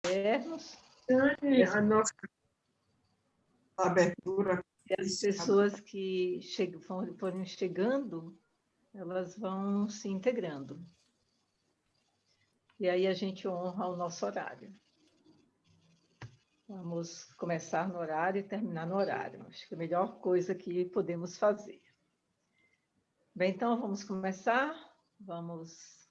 externos. A nossa abertura. As pessoas que forem chegando, elas vão se integrando. E aí a gente honra o nosso horário. Vamos começar no horário e terminar no horário. Acho que é a melhor coisa que podemos fazer. Bem, então vamos começar. Vamos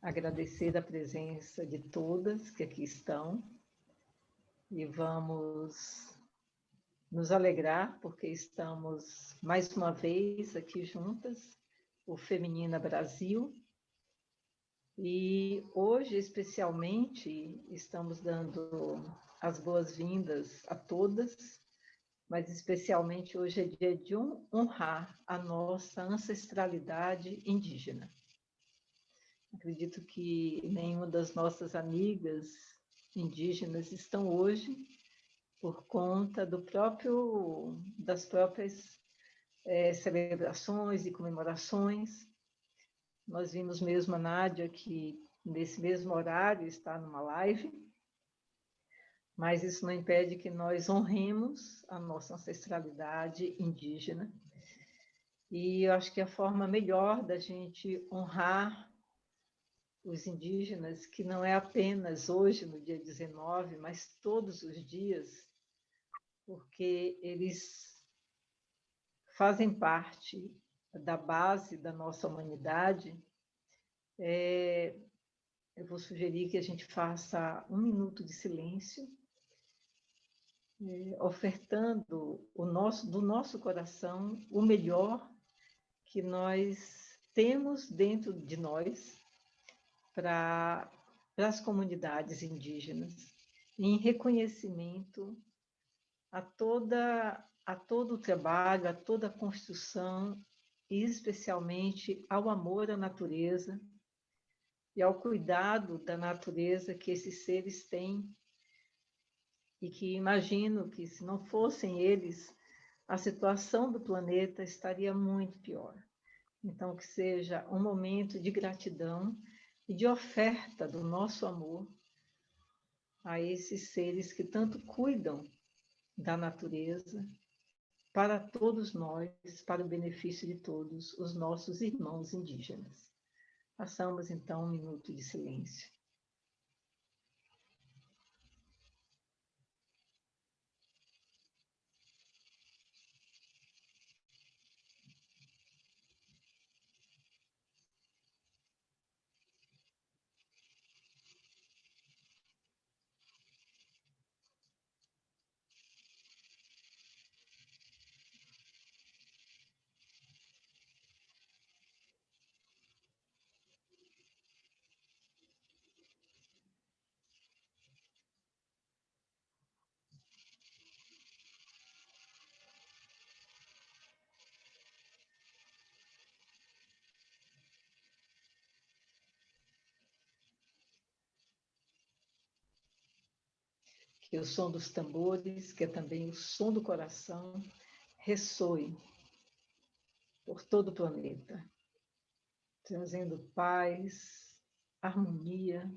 agradecer a presença de todas que aqui estão e vamos nos alegrar porque estamos mais uma vez aqui juntas, o Feminina Brasil, e hoje especialmente estamos dando as boas-vindas a todas, mas especialmente hoje é dia de honrar a nossa ancestralidade indígena. Acredito que nenhuma das nossas amigas indígenas estão hoje por conta das próprias celebrações e comemorações. Nós vimos mesmo a Nádia, que nesse mesmo horário está numa live, mas isso não impede que nós honremos a nossa ancestralidade indígena. E eu acho que a forma melhor da gente honrar os indígenas, que não é apenas hoje, no dia 19, mas todos os dias, porque eles fazem parte da base da nossa humanidade. Eu vou sugerir que a gente faça 1 minuto de silêncio, ofertando do nosso coração o melhor que nós temos dentro de nós para as comunidades indígenas, em reconhecimento a todo o trabalho, a toda a construção, e especialmente ao amor à natureza e ao cuidado da natureza que esses seres têm, e que imagino que, se não fossem eles, a situação do planeta estaria muito pior. Então, que seja um momento de gratidão e de oferta do nosso amor a esses seres que tanto cuidam da natureza, para todos nós, para o benefício de todos os nossos irmãos indígenas. Façamos, então, 1 minuto de silêncio. Que o som dos tambores, que é também o som do coração, ressoe por todo o planeta, trazendo paz, harmonia,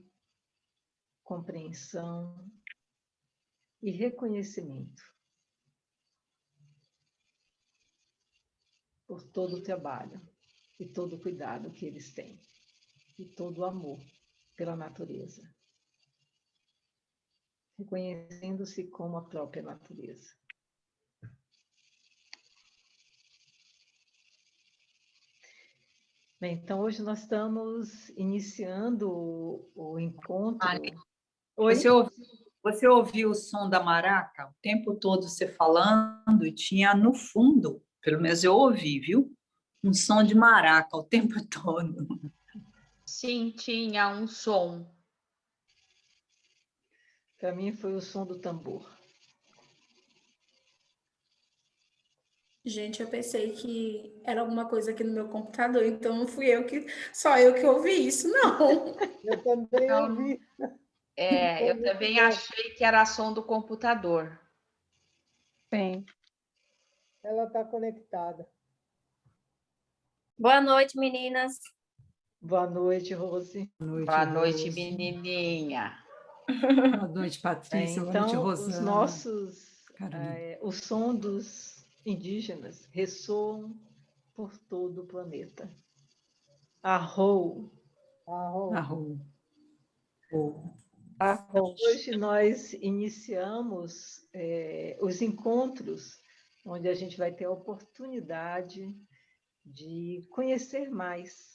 compreensão e reconhecimento por todo o trabalho e todo o cuidado que eles têm, e todo o amor pela natureza, reconhecendo-se como a própria natureza. Bem, então, hoje nós estamos iniciando o encontro. Oi? Você ouviu o som da maraca o tempo todo você falando, e tinha no fundo, pelo menos eu ouvi, viu? Um som de maraca o tempo todo. Sim, tinha um som. Para mim foi o som do tambor. Gente, eu pensei que era alguma coisa aqui no meu computador, então não fui só eu que ouvi isso, não. Eu também Não, ouvi. eu também achei que era som do computador. Sim. Ela está conectada. Boa noite, meninas. Boa noite, Rose. Boa noite, Rose. menininha. Boa noite, Patrícia. Boa noite, Então, Rosana. o som dos indígenas ressoam por todo o planeta. Arrou. Arro. Hoje nós iniciamos os encontros, onde a gente vai ter a oportunidade de conhecer mais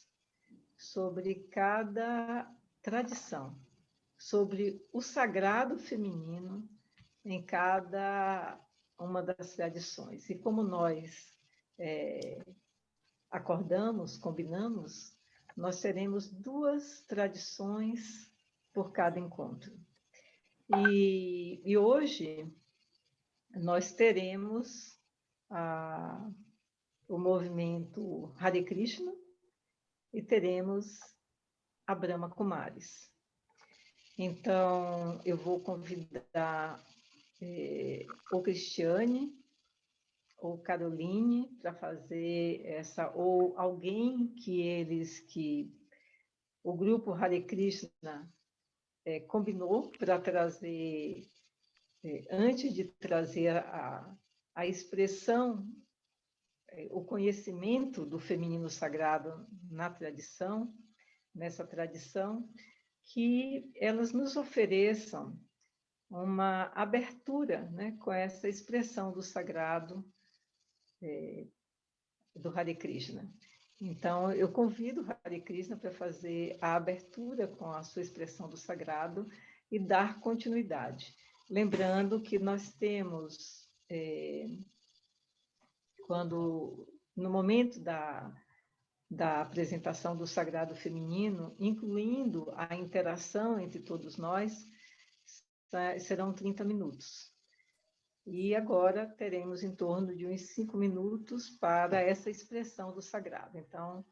sobre cada tradição, sobre o sagrado feminino em cada uma das tradições. E como nós acordamos, combinamos, nós teremos 2 tradições por cada encontro. E hoje nós teremos o movimento Hare Krishna e teremos a Brahma Kumaris. Então, eu vou convidar ou Cristiane ou Caroline para fazer ou alguém que o grupo Hare Krishna combinou para trazer, antes de trazer a expressão, o conhecimento do feminino sagrado nessa tradição, que elas nos ofereçam uma abertura, né, com essa expressão do sagrado do Hare Krishna. Então, eu convido o Hare Krishna para fazer a abertura com a sua expressão do sagrado e dar continuidade. Lembrando que nós temos, no momento da apresentação do sagrado feminino, incluindo a interação entre todos nós, serão 30 minutos. E agora teremos em torno de uns 5 minutos para essa expressão do sagrado. Então,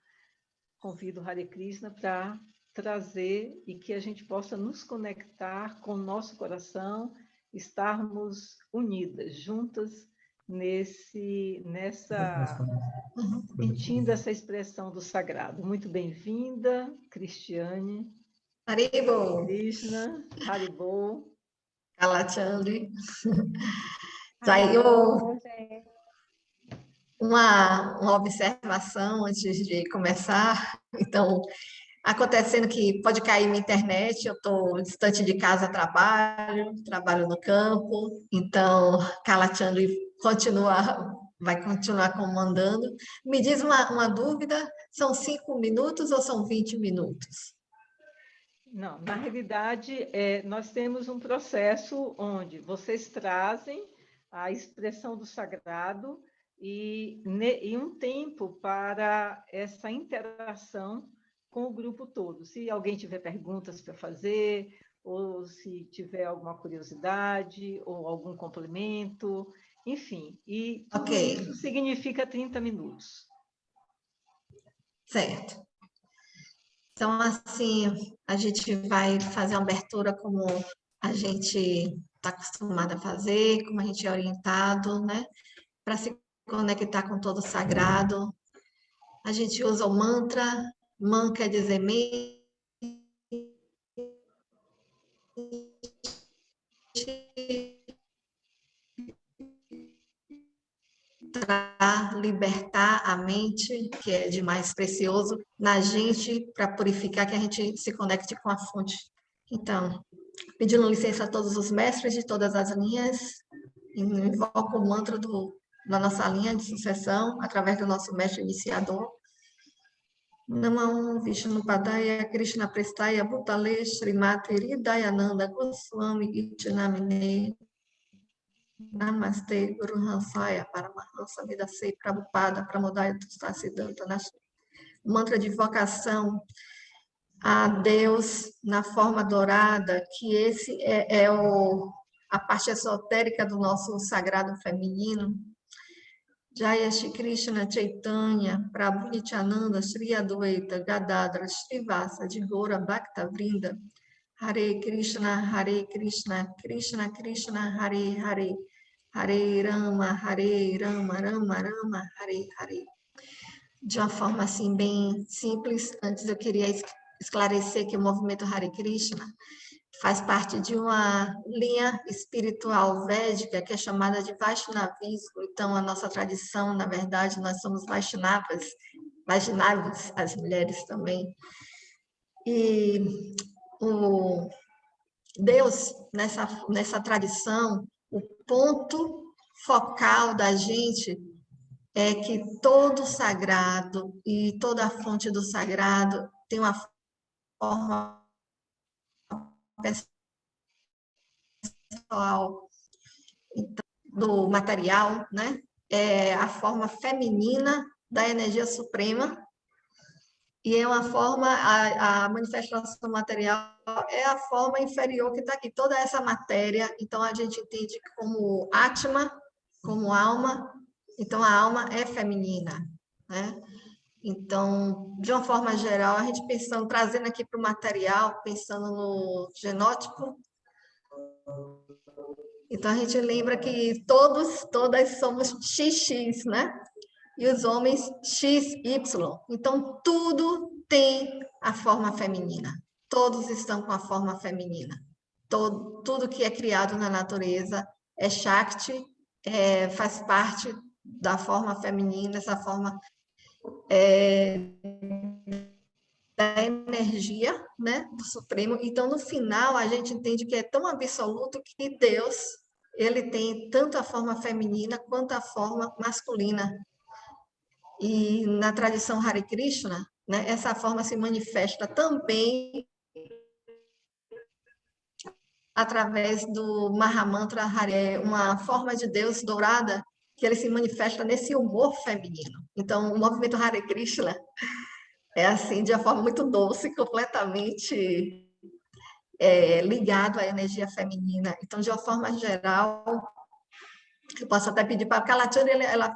convido o Hare Krishna para trazer e que a gente possa nos conectar com o nosso coração, estarmos unidas, juntas, sentindo essa expressão do sagrado. Muito bem-vinda, Cristiane. Haribo. Krishna, Haribo. Kalachandi. Saiu uma observação antes de começar. Então, acontecendo que pode cair minha internet, eu estou distante de casa, trabalho no campo, então Kalachandi vai continuar comandando. Me diz uma dúvida, são 5 minutos ou são 20 minutos? Não, na realidade, nós temos um processo onde vocês trazem a expressão do sagrado e um tempo para essa interação com o grupo todo. Se alguém tiver perguntas para fazer, ou se tiver alguma curiosidade, ou algum complemento, enfim. E tudo isso significa 30 minutos. Certo. Então, assim, a gente vai fazer uma abertura como a gente está acostumado a fazer, como a gente é orientado, né? Para se conectar com todo o sagrado. A gente usa o mantra. Man quer dizer mente. Para libertar a mente, que é de mais precioso, na gente, para purificar, que a gente se conecte com a fonte. Então, pedindo licença a todos os mestres de todas as linhas, invoco o mantra da nossa linha de sucessão, através do nosso mestre iniciador. Namo Vishnu Padaya Krishna Prestaya Bhutale Srimati Hridayananda Goswami Itchinamine Namastê, Guru Hansaya, Paramahansa Vidasei Prabhupada, Pramodaya Tustasidanta, mantra de invocação a Deus na forma dourada, que esse é a parte esotérica do nosso sagrado feminino. Jaya Shri Krishna Chaitanya, Prabhu Nityananda, Shri Adwaita, Gadadra, Srivasa, de Gaura Bhakta Vrinda, Hare Krishna, Krishna Krishna, Hare Hare, Hare Rama, Rama Rama, Hare Hare. de uma forma assim bem simples. Antes eu queria esclarecer que o movimento Hare Krishna faz parte de uma linha espiritual védica que é chamada de Vaishnavismo. Então, a nossa tradição, na verdade, nós somos Vaishnavas, as mulheres também. E o Deus, nessa tradição, o ponto focal da gente é que todo sagrado e toda a fonte do sagrado tem uma forma pessoal do material, né? É a forma feminina da energia suprema, e é uma forma, a manifestação material é a forma inferior que está aqui, toda essa matéria. Então, a gente entende como Atma, como alma. Então, a alma é feminina, né? Então, de uma forma geral, a gente pensando, trazendo aqui para o material, pensando no genótipo. Então, a gente lembra que todas somos XX, né? E os homens XY. Então, tudo tem a forma feminina. Todos estão com a forma feminina. Tudo que é criado na natureza é Shakti, faz parte da forma feminina, essa forma da energia, né, do Supremo. Então, no final, a gente entende que é tão absoluto que Deus, ele tem tanto a forma feminina quanto a forma masculina. E na tradição Hare Krishna, né, essa forma se manifesta também através do Mahamantra Hare, uma forma de Deus dourada, que ele se manifesta nesse humor feminino. Então, o movimento Hare Krishna é assim, de uma forma muito doce, completamente ligado à energia feminina. Então, de uma forma geral, eu posso até pedir para a Kalachana, ela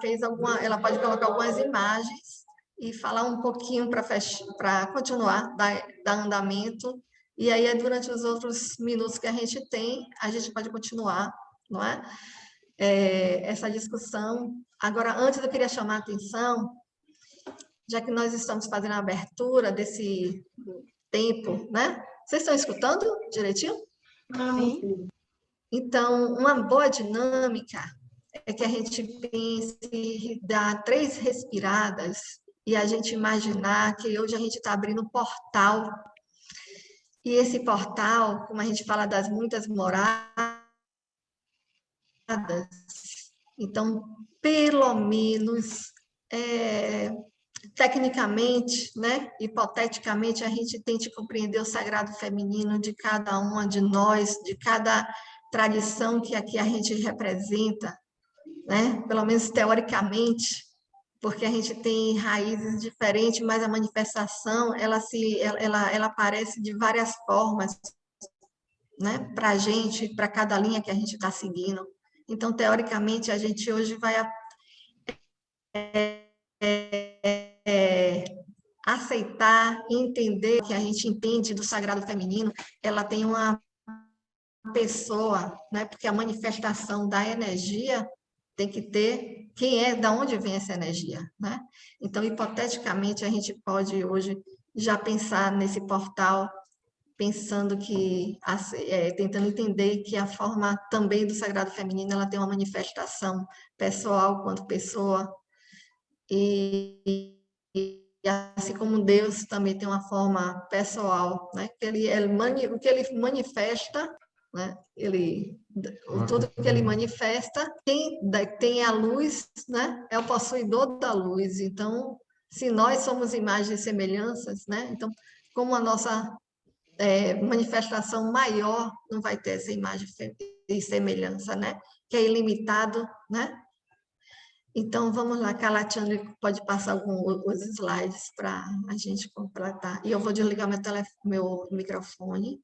pode colocar algumas imagens e falar um pouquinho para continuar, dar andamento, e aí, durante os outros minutos que a gente tem, a gente pode continuar, não é? Essa discussão. Agora, antes eu queria chamar a atenção, já que nós estamos fazendo a abertura desse tempo, né? Vocês estão escutando direitinho? Sim. Então, uma boa dinâmica é que a gente pense em dar 3 respiradas e a gente imaginar que hoje a gente está abrindo um portal. E esse portal, como a gente fala das muitas moradas, então, pelo menos, tecnicamente, né, hipoteticamente, a gente tente compreender o sagrado feminino de cada uma de nós, de cada tradição que aqui a gente representa, né? Pelo menos teoricamente, porque a gente tem raízes diferentes, mas a manifestação ela aparece de várias formas, né? Para a gente, para cada linha que a gente está seguindo. Então, teoricamente, a gente hoje vai aceitar e entender que a gente entende do sagrado feminino, ela tem uma pessoa, né? Porque a manifestação da energia tem que ter quem é, da onde vem essa energia, né? Então, hipoteticamente, a gente pode hoje já pensar nesse portal, pensando que, tentando entender que a forma também do sagrado feminino, ela tem uma manifestação pessoal quanto pessoa, e assim como Deus também tem uma forma pessoal, né? O que ele manifesta, né? Tudo que ele manifesta, quem tem a luz, né? É o possuidor da luz. Então, se nós somos imagens e semelhanças, né? Então, como a nossa manifestação maior não vai ter essa imagem e semelhança, né? Que é ilimitado, né? Então, vamos lá, Kalachana pode passar os slides para a gente completar. E eu vou desligar meu microfone.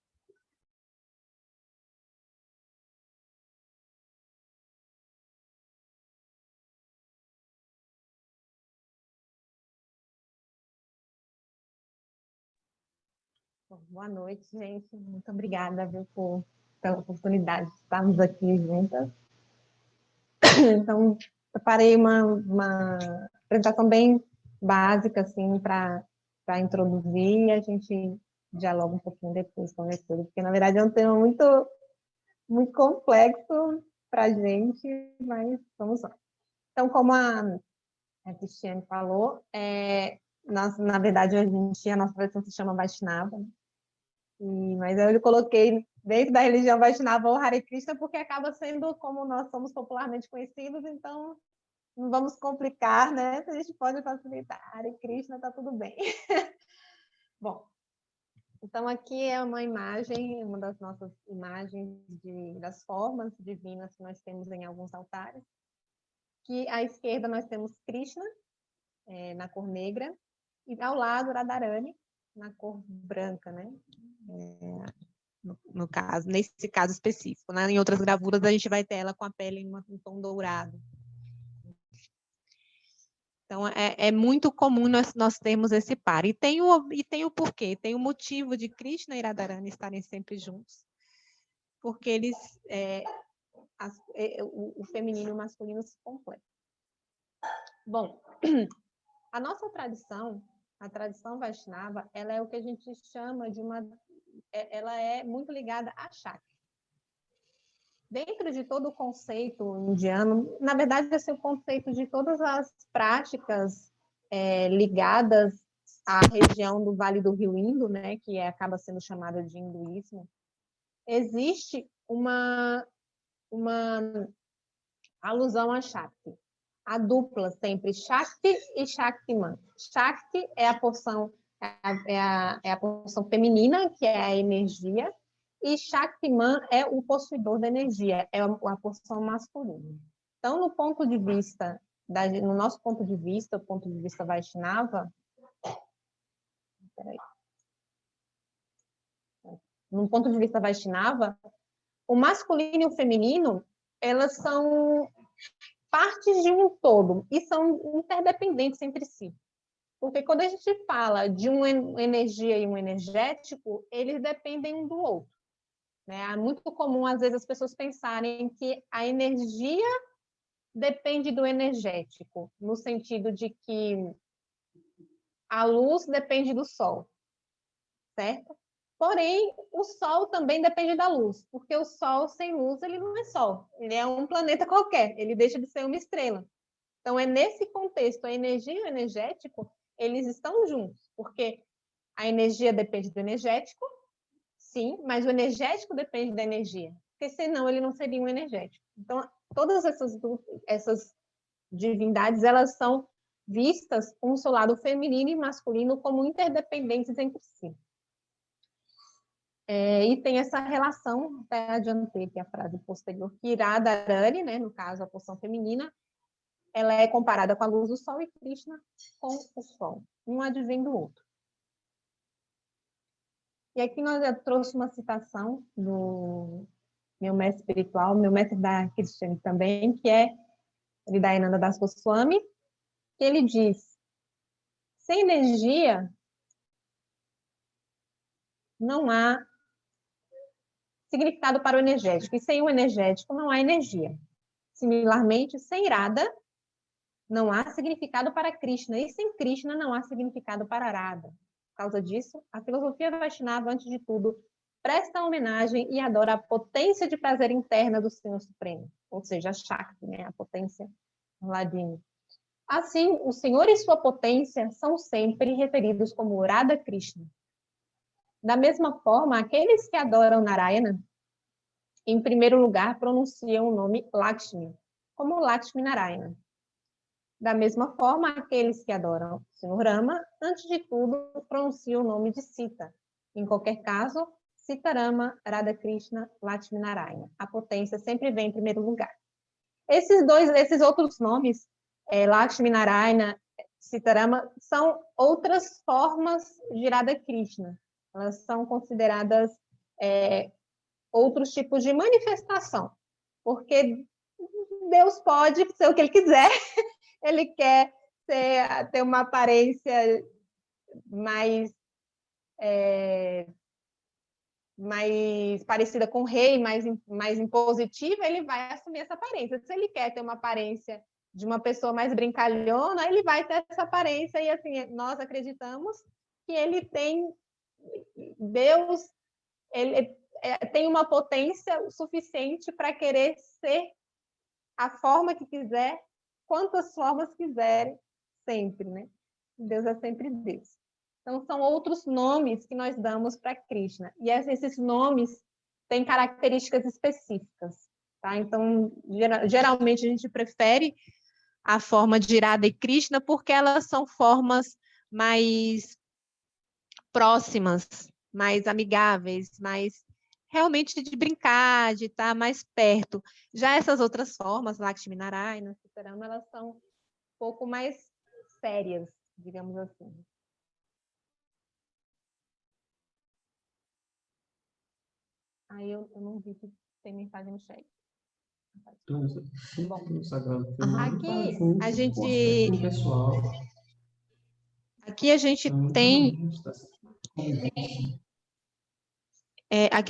Boa noite, gente. Muito obrigada, viu, pela oportunidade de estarmos aqui juntas. Então, preparei uma apresentação bem básica, assim, para introduzir, e a gente dialoga um pouquinho depois com a leitura, porque, na verdade, é um tema muito complexo para a gente, mas vamos lá. Então, como a Cristiane falou, na verdade, a nossa tradição se chama Vaishnava, mas eu coloquei dentro da religião Vaishnava o Hare Krishna, porque acaba sendo como nós somos popularmente conhecidos, então não vamos complicar, né? A gente pode facilitar. Hare Krishna, está tudo bem. Bom, então aqui é uma imagem, uma das nossas imagens das formas divinas que nós temos em alguns altares. Que à esquerda nós temos Krishna, na cor negra, e ao lado Radharani, na cor branca, né? No caso, nesse caso específico, né? Em outras gravuras a gente vai ter ela com a pele em um tom dourado. Então, é muito comum nós termos esse par. E tem o porquê, tem o motivo de Krishna e Radharani estarem sempre juntos. Porque eles, o feminino e o masculino se completam. Bom, a nossa tradição, a tradição Vaishnava, ela é o que a gente chama de ela é muito ligada a Shakti. Dentro de todo o conceito indiano, na verdade, esse é o conceito de todas as práticas ligadas à região do Vale do Rio Indo, né, que acaba sendo chamada de hinduísmo, existe uma alusão a Shakti. A dupla sempre Shakti e Shaktiman. Shakti é a porção feminina, que é a energia, e Shaktiman é o possuidor da energia, é a porção masculina. Então, no nosso ponto de vista, o ponto de vista Vaishnava, no ponto de vista Vaishnava, o masculino e o feminino, elas são partes de um todo e são interdependentes entre si. Porque quando a gente fala de uma energia e um energético, eles dependem um do outro. Né? É muito comum, às vezes, as pessoas pensarem que a energia depende do energético, no sentido de que a luz depende do sol, certo? Porém, o sol também depende da luz, porque o sol sem luz, ele não é sol, ele é um planeta qualquer, ele deixa de ser uma estrela. Então, é nesse contexto, a energia e o energético, eles estão juntos, porque a energia depende do energético, sim, mas o energético depende da energia, porque senão ele não seria um energético. Então, todas essas divindades, elas são vistas com o seu lado feminino e masculino como interdependentes entre si. E tem essa relação, até adiantei aqui a frase posterior, que Radharani, né, no caso, a porção feminina, ela é comparada com a luz do sol e Krishna com o sol. Um advém do outro. E aqui nós já trouxe uma citação do meu mestre espiritual, meu mestre da Cristiane também, que é Hridayananda Das Goswami, que ele diz: sem energia não há significado para o energético, e sem o energético não há energia. Similarmente, sem Radha não há significado para Krishna, e sem Krishna não há significado para Radha. Por causa disso, a filosofia Vaishnava, antes de tudo, presta homenagem e adora a potência de prazer interna do Senhor Supremo, ou seja, a Shakti, né? A potência Hladini. Assim, o Senhor e sua potência são sempre referidos como Radha Krishna. Da mesma forma, aqueles que adoram Narayana, em primeiro lugar, pronunciam o nome Lakshmi, como Lakshmi Narayana. Da mesma forma, aqueles que adoram o Senhor Rama, antes de tudo, pronunciam o nome de Sita. Em qualquer caso, Sitarama, Radha Krishna, Lakshmi Narayana. A potência sempre vem em primeiro lugar. Esses outros nomes, Lakshmi Narayana, Sitarama, são outras formas de Radha Krishna. Elas são consideradas outros tipos de manifestação, porque Deus pode ser o que Ele quiser. Ele quer ter uma aparência mais parecida com o rei, mais impositiva, ele vai assumir essa aparência. Se ele quer ter uma aparência de uma pessoa mais brincalhona, ele vai ter essa aparência, e assim, nós acreditamos que ele tem, Deus, ele tem uma potência suficiente para querer ser a forma que quiser, quantas formas quiserem, sempre, né? Deus é sempre Deus. Então, são outros nomes que nós damos para Krishna. E esses nomes têm características específicas, tá? Então, geralmente, a gente prefere a forma de Radha e Krishna porque elas são formas mais próximas, mais amigáveis, mais realmente de brincar, de estar mais perto. Já essas outras formas, Lakshmi Narayana, Sitarama, elas são um pouco mais sérias, digamos assim. Aí eu não vi que tem mensagem no chat. Bom, aqui a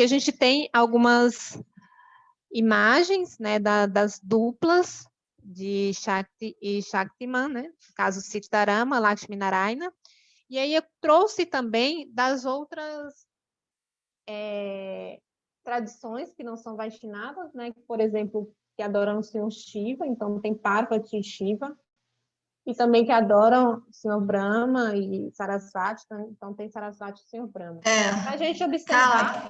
gente tem algumas imagens, né, das duplas de Shakti e Shaktiman, né? No caso Sitarama, Lakshmi Narayana. E aí eu trouxe também das outras tradições que não são Vaishnavas, né? Por exemplo, que adoram o Senhor Shiva, então tem Parvati e Shiva, e também que adoram o Senhor Brahma e Sarasvati, então tem Sarasvati e o Senhor Brahma. Para a gente observar...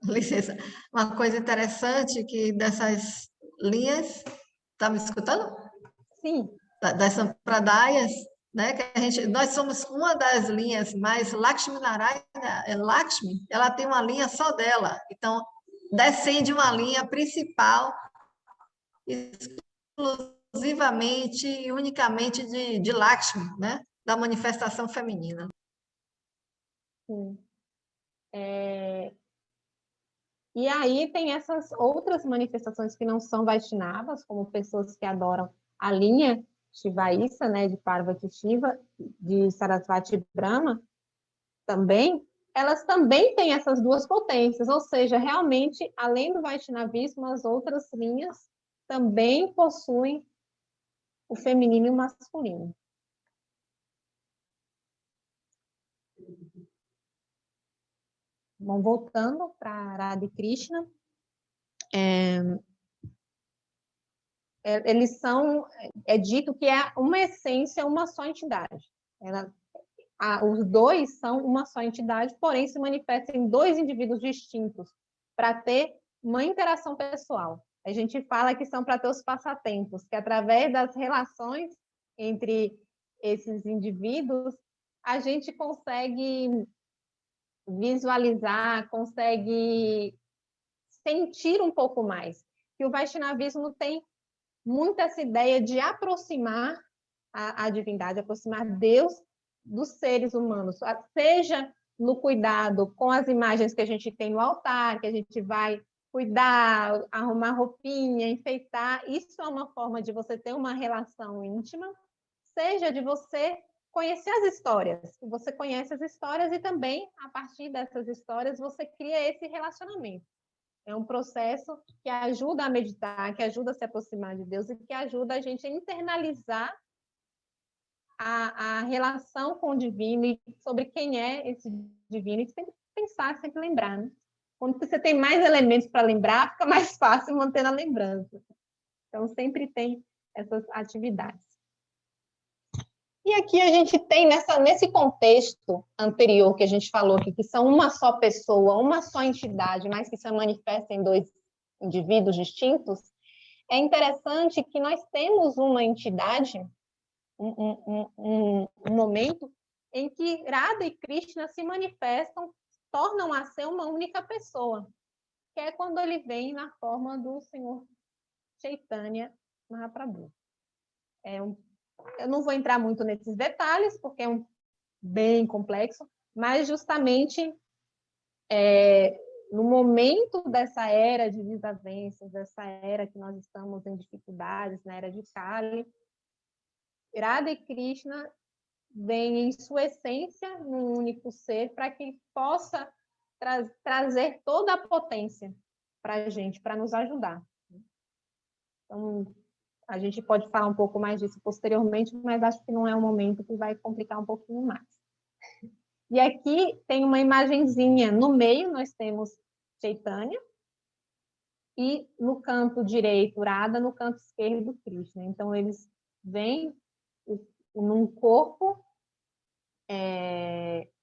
Licença, uma coisa interessante que dessas linhas, está me escutando? Sim. Das sampradayas, né, que nós somos uma das linhas, mas Lakshmi Narayana, Lakshmi, ela tem uma linha só dela, então descende uma linha principal exclusivamente e unicamente de Lakshmi, né, da manifestação feminina. Sim. E aí tem essas outras manifestações que não são Vaishnavas, como pessoas que adoram a linha Shivaísa, né, de Parvati Shiva, de Sarasvati e Brahma, também, elas também têm essas duas potências, ou seja, realmente, além do Vaishnavismo, as outras linhas também possuem o feminino e o masculino. Bom, voltando para Radha e Krishna, eles são, é dito que é uma essência, uma só entidade. Os dois são uma só entidade, porém se manifestam em dois indivíduos distintos, para ter uma interação pessoal. A gente fala que são para ter os passatempos, que através das relações entre esses indivíduos, a gente consegue visualizar, consegue sentir um pouco mais. E o Vaishnavismo tem muito essa ideia de aproximar a divindade, aproximar Deus dos seres humanos, seja no cuidado com as imagens que a gente tem no altar, que a gente vai cuidar, arrumar roupinha, enfeitar, isso é uma forma de você ter uma relação íntima, seja de você conhecer as histórias, você conhece as histórias e também, a partir dessas histórias, você cria esse relacionamento. É um processo que ajuda a meditar, que ajuda a se aproximar de Deus e que ajuda a gente a internalizar a relação com o divino e sobre quem é esse divino, e sempre pensar, sempre lembrar, né? Quando você tem mais elementos para lembrar, fica mais fácil manter na lembrança. Então, sempre tem essas atividades. E aqui a gente tem, nesse contexto anterior que a gente falou aqui, que são uma só pessoa, uma só entidade, mas que se manifesta em dois indivíduos distintos, é interessante que nós temos uma entidade, um momento em que Radha e Krishna se manifestam, tornam a ser uma única pessoa, que é quando ele vem na forma do Senhor Chaitanya Mahaprabhu. Eu não vou entrar muito nesses detalhes, porque é bem complexo, mas justamente no momento dessa era de desavenças, dessa era que nós estamos em dificuldades, na era de Kali, Radha e Krishna vêm em sua essência num único ser para que possa trazer toda a potência para a gente, para nos ajudar. Então, a gente pode falar um pouco mais disso posteriormente, mas acho que não é um momento que vai complicar um pouquinho mais. E aqui tem uma imagenzinha. No meio nós temos Chaitanya e no canto direito Radha, no canto esquerdo Krishna. Então eles vêm num corpo,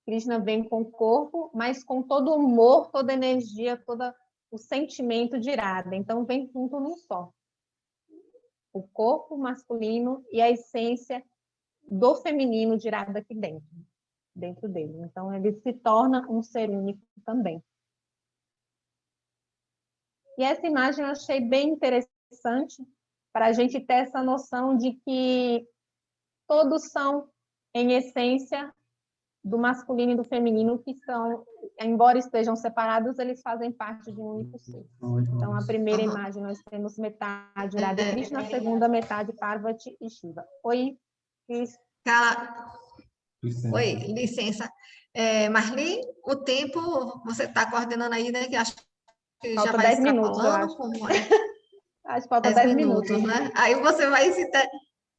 Krishna vem com o corpo, mas com todo o humor, toda a energia, todo o sentimento de Radha. Então vem junto num só. O corpo masculino e a essência do feminino de Radha aqui dentro dele. Então, ele se torna um ser único também. E essa imagem eu achei bem interessante para a gente ter essa noção de que todos são, em essência, do masculino e do feminino, que são, embora estejam separados, eles fazem parte de um único ser. Então, a primeira imagem nós temos metade Radha Krishna, a segunda metade Parvati e Shiva. Oi, Cris. Oi, licença. Marli, o tempo você está coordenando aí, né? Que acho que Falta já vai 10 minutos, eu extrapolando. acho. Como é? Acho que falta 10 10 minutos, minutos. né? Aí você vai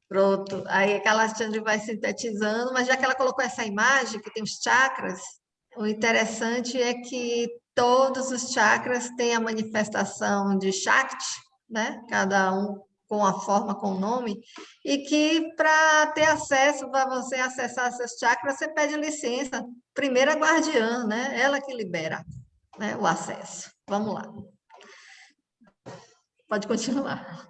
Pronto. Aí aquela Chandra vai sintetizando, mas já que ela colocou essa imagem, que tem os chakras, o interessante é que todos os chakras têm a manifestação de Shakti, né? Cada um com a forma, com o nome, e que para ter acesso, para você acessar seus chakras, você pede licença. Primeiro a guardiã, né? Ela que libera, né, o acesso. Vamos lá. Pode continuar.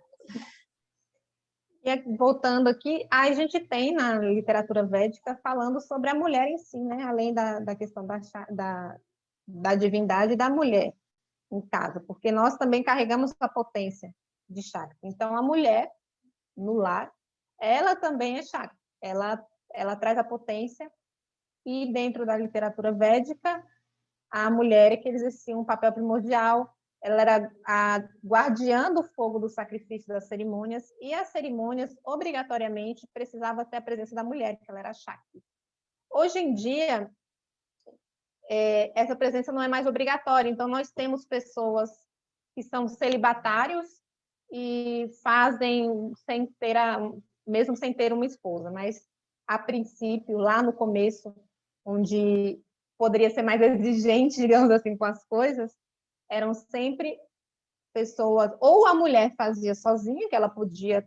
E voltando aqui, a gente tem na literatura védica falando sobre a mulher em si, né? Além da questão da divindade da mulher em casa, porque nós também carregamos a potência de chakra. Então, a mulher no lar, ela também é chakra. Ela traz a potência e dentro da literatura védica, a mulher é que exercia um papel primordial. Ela era a guardiã do fogo do sacrifício das cerimônias, e as cerimônias, obrigatoriamente, precisava ter a presença da mulher, que ela era Shakti. Hoje em dia, essa presença não é mais obrigatória, então nós temos pessoas que são celibatários e fazem mesmo sem ter uma esposa, mas a princípio, lá no começo, onde poderia ser mais exigente, digamos assim, com as coisas, eram sempre pessoas, ou a mulher fazia sozinha, que ela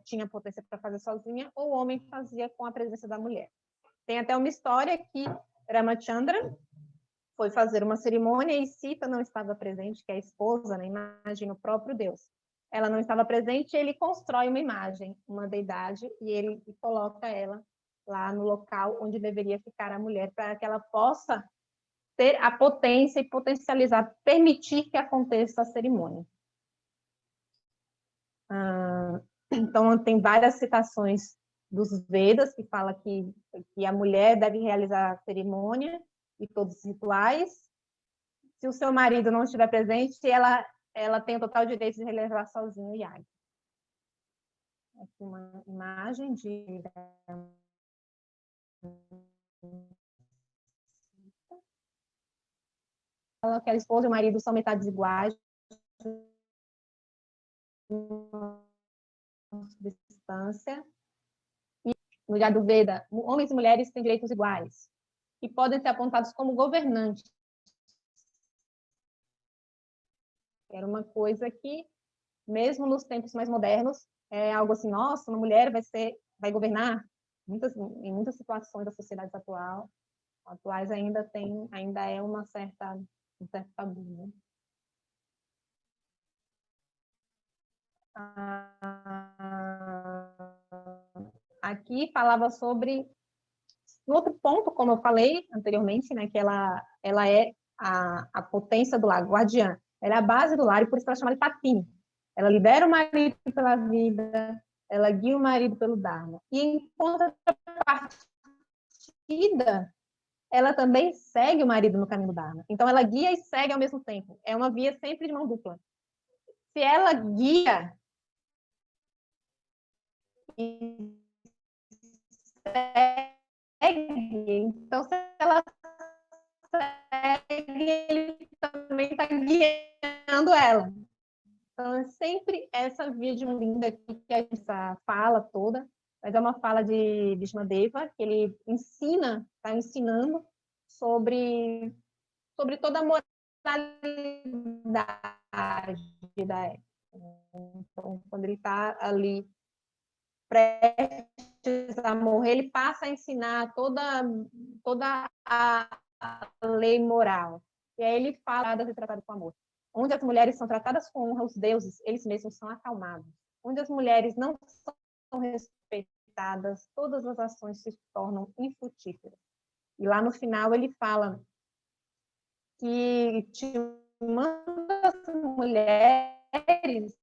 tinha potência para fazer sozinha, ou o homem fazia com a presença da mulher. Tem até uma história que Ramachandra foi fazer uma cerimônia e Sita não estava presente, que é a esposa, né? Imagina o próprio Deus. Ela não estava presente, ele constrói uma imagem, uma deidade, e ele coloca ela lá no local onde deveria ficar a mulher, para que ela possa ter a potência e potencializar, permitir que aconteça a cerimônia. Então, tem várias citações dos Vedas que fala que a mulher deve realizar a cerimônia e todos os rituais. Se o seu marido não estiver presente, ela tem o total direito de realizar sozinha o yaga. Aqui uma imagem de que a esposa e o marido são metades iguais, de distância. E no Yadu Veda, homens e mulheres têm direitos iguais e podem ser apontados como governantes. Era uma coisa que, mesmo nos tempos mais modernos, é algo assim, nossa, uma mulher vai governar. Em muitas situações da sociedade atuais ainda é um certo tabu, né? Aqui falava sobre um outro ponto, como eu falei anteriormente, né, que ela é a potência do lar, guardiã. Ela é a base do lar e por isso ela chama de Patini. Ela lidera o marido pela vida, ela guia o marido pelo Dharma. E em contrapartida, ela também segue o marido no caminho do Dharma. Então ela guia e segue ao mesmo tempo. É uma via sempre de mão dupla. Se ela guia e segue, então se ela segue, ele também está guiando ela. Então, é sempre essa via de mão linda que essa fala toda, mas é uma fala de Vishmadeva, que ele está ensinando sobre toda a moralidade da época. Então, quando ele está ali prestes a morrer, ele passa a ensinar toda a lei moral. E aí ele fala de tratado com amor. Onde as mulheres são tratadas com honra, os deuses, eles mesmos são acalmados. Onde as mulheres não são respeitadas, todas as ações se tornam infrutíferas. E lá no final ele fala que te manda as mulheres,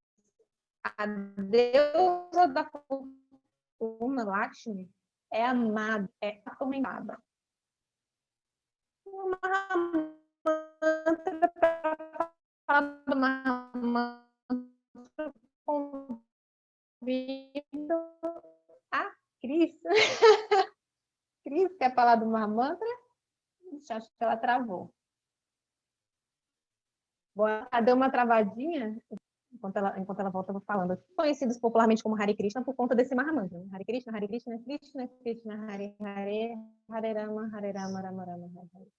a deusa da fortuna, Lakshmi, é amada, é atormentada. Uma mantra para falar do Mahamantra, convido a Cris. Cris, quer falar do Mahamantra? Acho que ela travou. Bom, ela deu uma travadinha, enquanto ela volta, eu vou falando. Conhecidos popularmente como Hare Krishna por conta desse Mahamantra. Hare Krishna, Hare Krishna, Krishna, Krishna, Hare Hare, Hare Rama, Rama Rama, Hare Hare.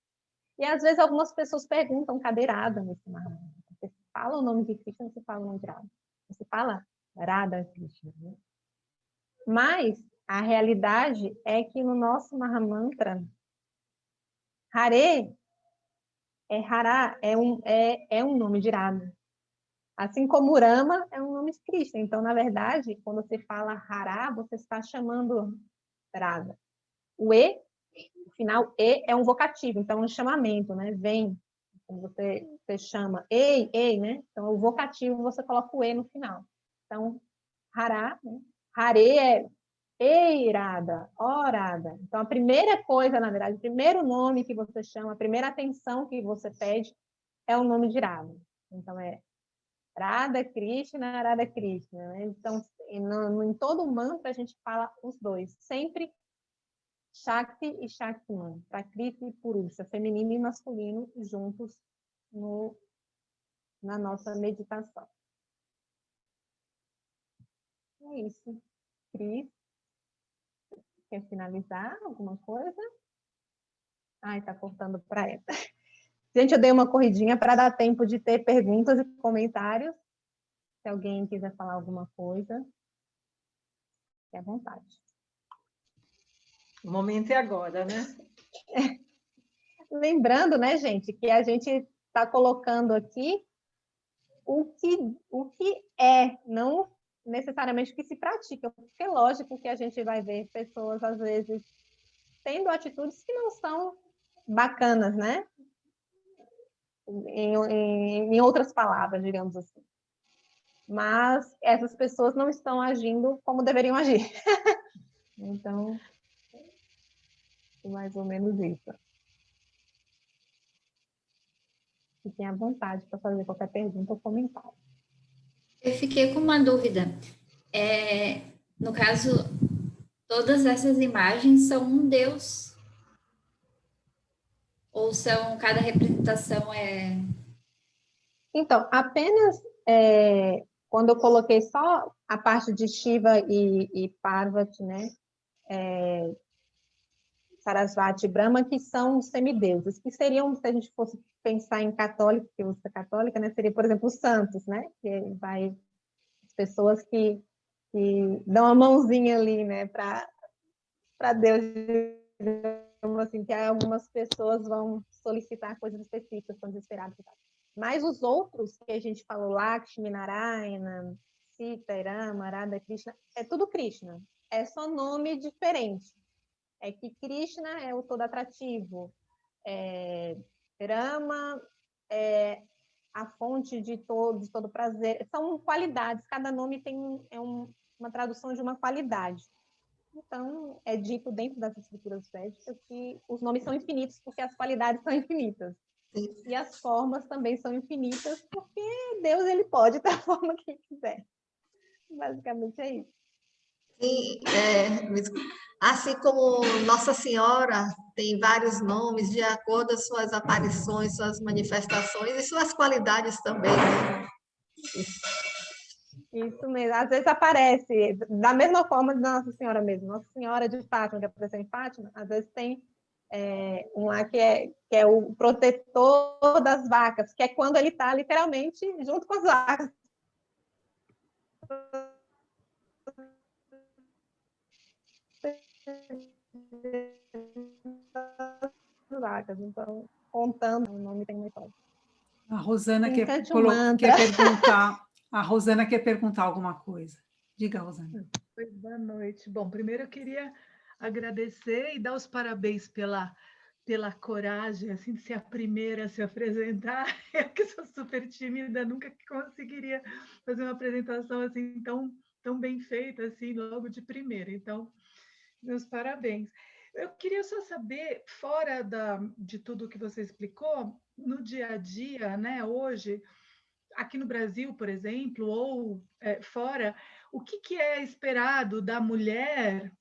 E às vezes algumas pessoas perguntam, cadê Radha nesse Mahamantra? Você fala o nome de Krishna, você fala o nome de Radha. Você fala Radha Krishna, né? Mas a realidade é que no nosso Mahamantra, Hare Hara é um nome de Radha. Assim como Rama é um nome de Krishna. Então, na verdade, quando você fala Hara, você está chamando Radha. O final, é um vocativo, então é um chamamento, né? Vem, quando você chama, ei, né? Então, o vocativo, você coloca o no final. Então, Hara, né? Hare é ei, Radha, ó Radha. Então, a primeira coisa, na verdade, o primeiro nome que você chama, a primeira atenção que você pede é o nome de Radha. Então, é Radha Krishna, né? Então, em todo o mantra, a gente fala os dois. Sempre Shakti e Shaktiman, Prakriti e Purusha, feminino e masculino, juntos na nossa meditação. É isso. Cris, quer finalizar alguma coisa? Ai, tá cortando para ela. Gente, eu dei uma corridinha para dar tempo de ter perguntas e comentários. Se alguém quiser falar alguma coisa, fique à vontade. O momento é agora, né? Lembrando, né, gente, que a gente está colocando aqui o que é, não necessariamente o que se pratica, porque é lógico que a gente vai ver pessoas, às vezes, tendo atitudes que não são bacanas, né? Em outras palavras, digamos assim. Mas essas pessoas não estão agindo como deveriam agir. Então, é mais ou menos isso. Fiquem à vontade para fazer qualquer pergunta ou comentário. Eu fiquei com uma dúvida. No caso, todas essas imagens são um Deus? Ou cada representação é... Então, apenas quando eu coloquei só a parte de Shiva e Parvati, né? Sarasvati e Brahma, que são semideuses, que seriam, se a gente fosse pensar em católico, que você é católica, né? Seria, por exemplo, os santos, né? Que as pessoas que dão a mãozinha ali, né? Para Deus, assim, que algumas pessoas vão solicitar coisas específicas, estão desesperadas e tal. Mas os outros que a gente falou, Lakshmi, Narayana, Sita, Rama, Radha, Krishna, é tudo Krishna. É só nome diferente. É que Krishna é o todo atrativo. Rama é a fonte de todo prazer. São qualidades. Cada nome tem uma tradução de uma qualidade. Então, é dito dentro das escrituras védicas que os nomes são infinitos porque as qualidades são infinitas. Sim. E as formas também são infinitas porque Deus ele pode dar a forma que ele quiser. Basicamente é isso. Sim, assim como Nossa Senhora tem vários nomes de acordo com as suas aparições, suas manifestações e suas qualidades também, né? Isso mesmo. Às vezes aparece, da mesma forma da Nossa Senhora mesmo. Nossa Senhora de Fátima, que apareceu em Fátima, às vezes tem um lá que é o protetor das vacas, que é quando ele está literalmente junto com as vacas. Então, contando, o nome tem uma história. A Rosana Cante um mantra. a Rosana quer perguntar alguma coisa. Diga, Rosana. Oi, boa noite. Bom, primeiro eu queria agradecer e dar os parabéns pela coragem, assim, de ser a primeira a se apresentar. Eu que sou super tímida, nunca conseguiria fazer uma apresentação assim tão bem feita, assim, logo de primeira. Então, meus parabéns. Eu queria só saber, fora de tudo que você explicou, no dia a dia, né, hoje, aqui no Brasil, por exemplo, ou fora, o que é esperado da mulher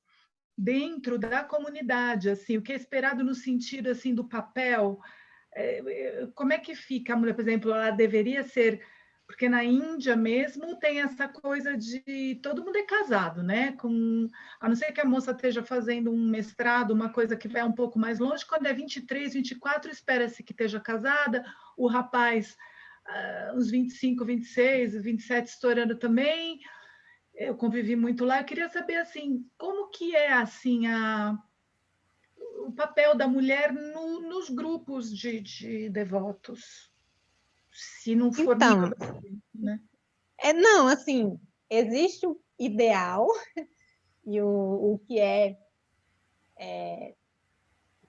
dentro da comunidade, assim, o que é esperado no sentido assim do papel? Como é que fica a mulher, por exemplo, ela deveria ser, porque na Índia mesmo tem essa coisa de todo mundo é casado, né? A não ser que a moça esteja fazendo um mestrado, uma coisa que vai um pouco mais longe, quando é 23, 24, espera-se que esteja casada, o rapaz uns 25, 26, 27 estourando também. Eu convivi muito lá. Eu queria saber assim, como que é assim o papel da mulher nos grupos de devotos, se não for Então, né? Não, assim, existe o ideal e o que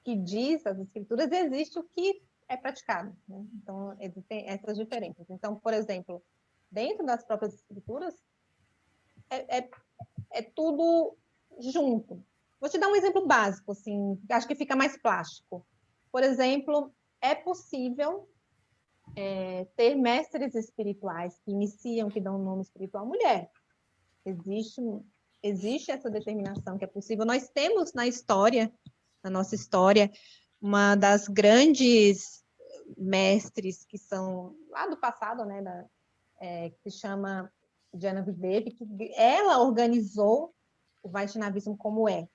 que diz as escrituras, existe o que é praticado, né? Então, existem essas diferenças. Então, por exemplo, dentro das próprias escrituras, é tudo junto. Vou te dar um exemplo básico, assim, acho que fica mais plástico. Por exemplo, é possível ter mestres espirituais que iniciam, que dão nome espiritual à mulher. Existe essa determinação que é possível. Nós temos na nossa história, uma das grandes mestres que são lá do passado, né, que se chama Jana Videvi, que ela organizou o Vaishnavismo como é.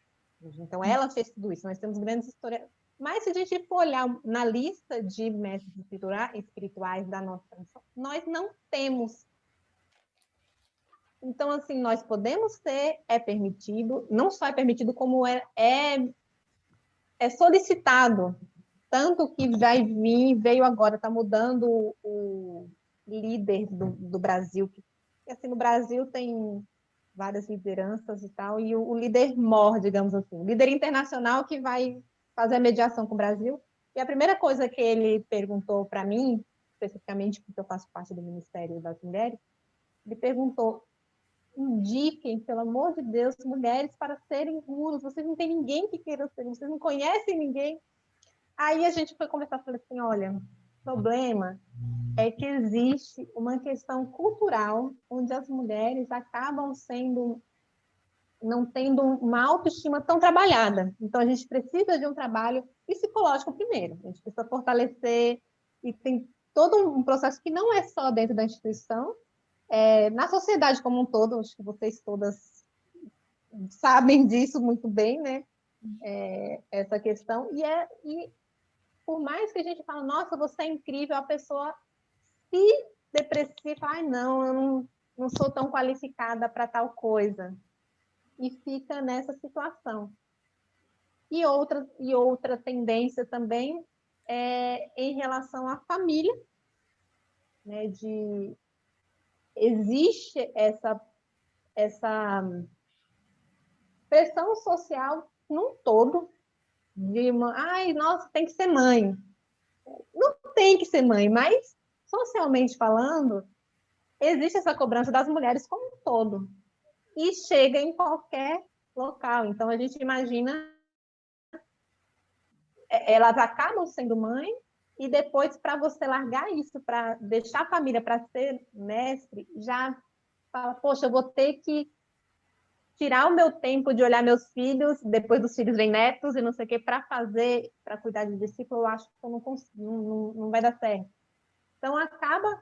Então, ela fez tudo isso. Nós temos grandes histórias. Mas, se a gente for olhar na lista de mestres espirituais da nossa tradição, nós não temos. Então, assim, nós podemos ter, é permitido, não só é permitido, como é solicitado. Tanto que veio agora, está mudando o líder do Brasil, que assim, no Brasil tem várias lideranças e tal, e o líder mor, digamos assim, o líder internacional que vai fazer a mediação com o Brasil. E a primeira coisa que ele perguntou para mim, especificamente porque eu faço parte do Ministério das Mulheres, ele perguntou: indiquem, pelo amor de Deus, mulheres para serem gurus. Vocês não têm ninguém que queira ser, vocês não conhecem ninguém. Aí a gente foi conversar, falei assim, olha, o problema é que existe uma questão cultural onde as mulheres acabam não tendo uma autoestima tão trabalhada. Então, a gente precisa de um trabalho psicológico primeiro. A gente precisa fortalecer, e tem todo um processo que não é só dentro da instituição, na sociedade como um todo, acho que vocês todas sabem disso muito bem, né? Essa questão. E por mais que a gente fale, nossa, você é incrível, a pessoa se deprecia, ai, não, eu não sou tão qualificada para tal coisa. E fica nessa situação. E outra tendência também é em relação à família, né? Existe essa pressão social num todo, de ai, nossa, tem que ser mãe. Não tem que ser mãe, mas socialmente falando, existe essa cobrança das mulheres como um todo. E chega em qualquer local. Então, a gente imagina, elas acabam sendo mãe, e depois, para você largar isso, para deixar a família para ser mestre, já fala, poxa, eu vou ter que tirar o meu tempo de olhar meus filhos, depois dos filhos vem netos e não sei o quê, para cuidar de discípulo, eu acho que eu não consigo, não vai dar certo. Então, acaba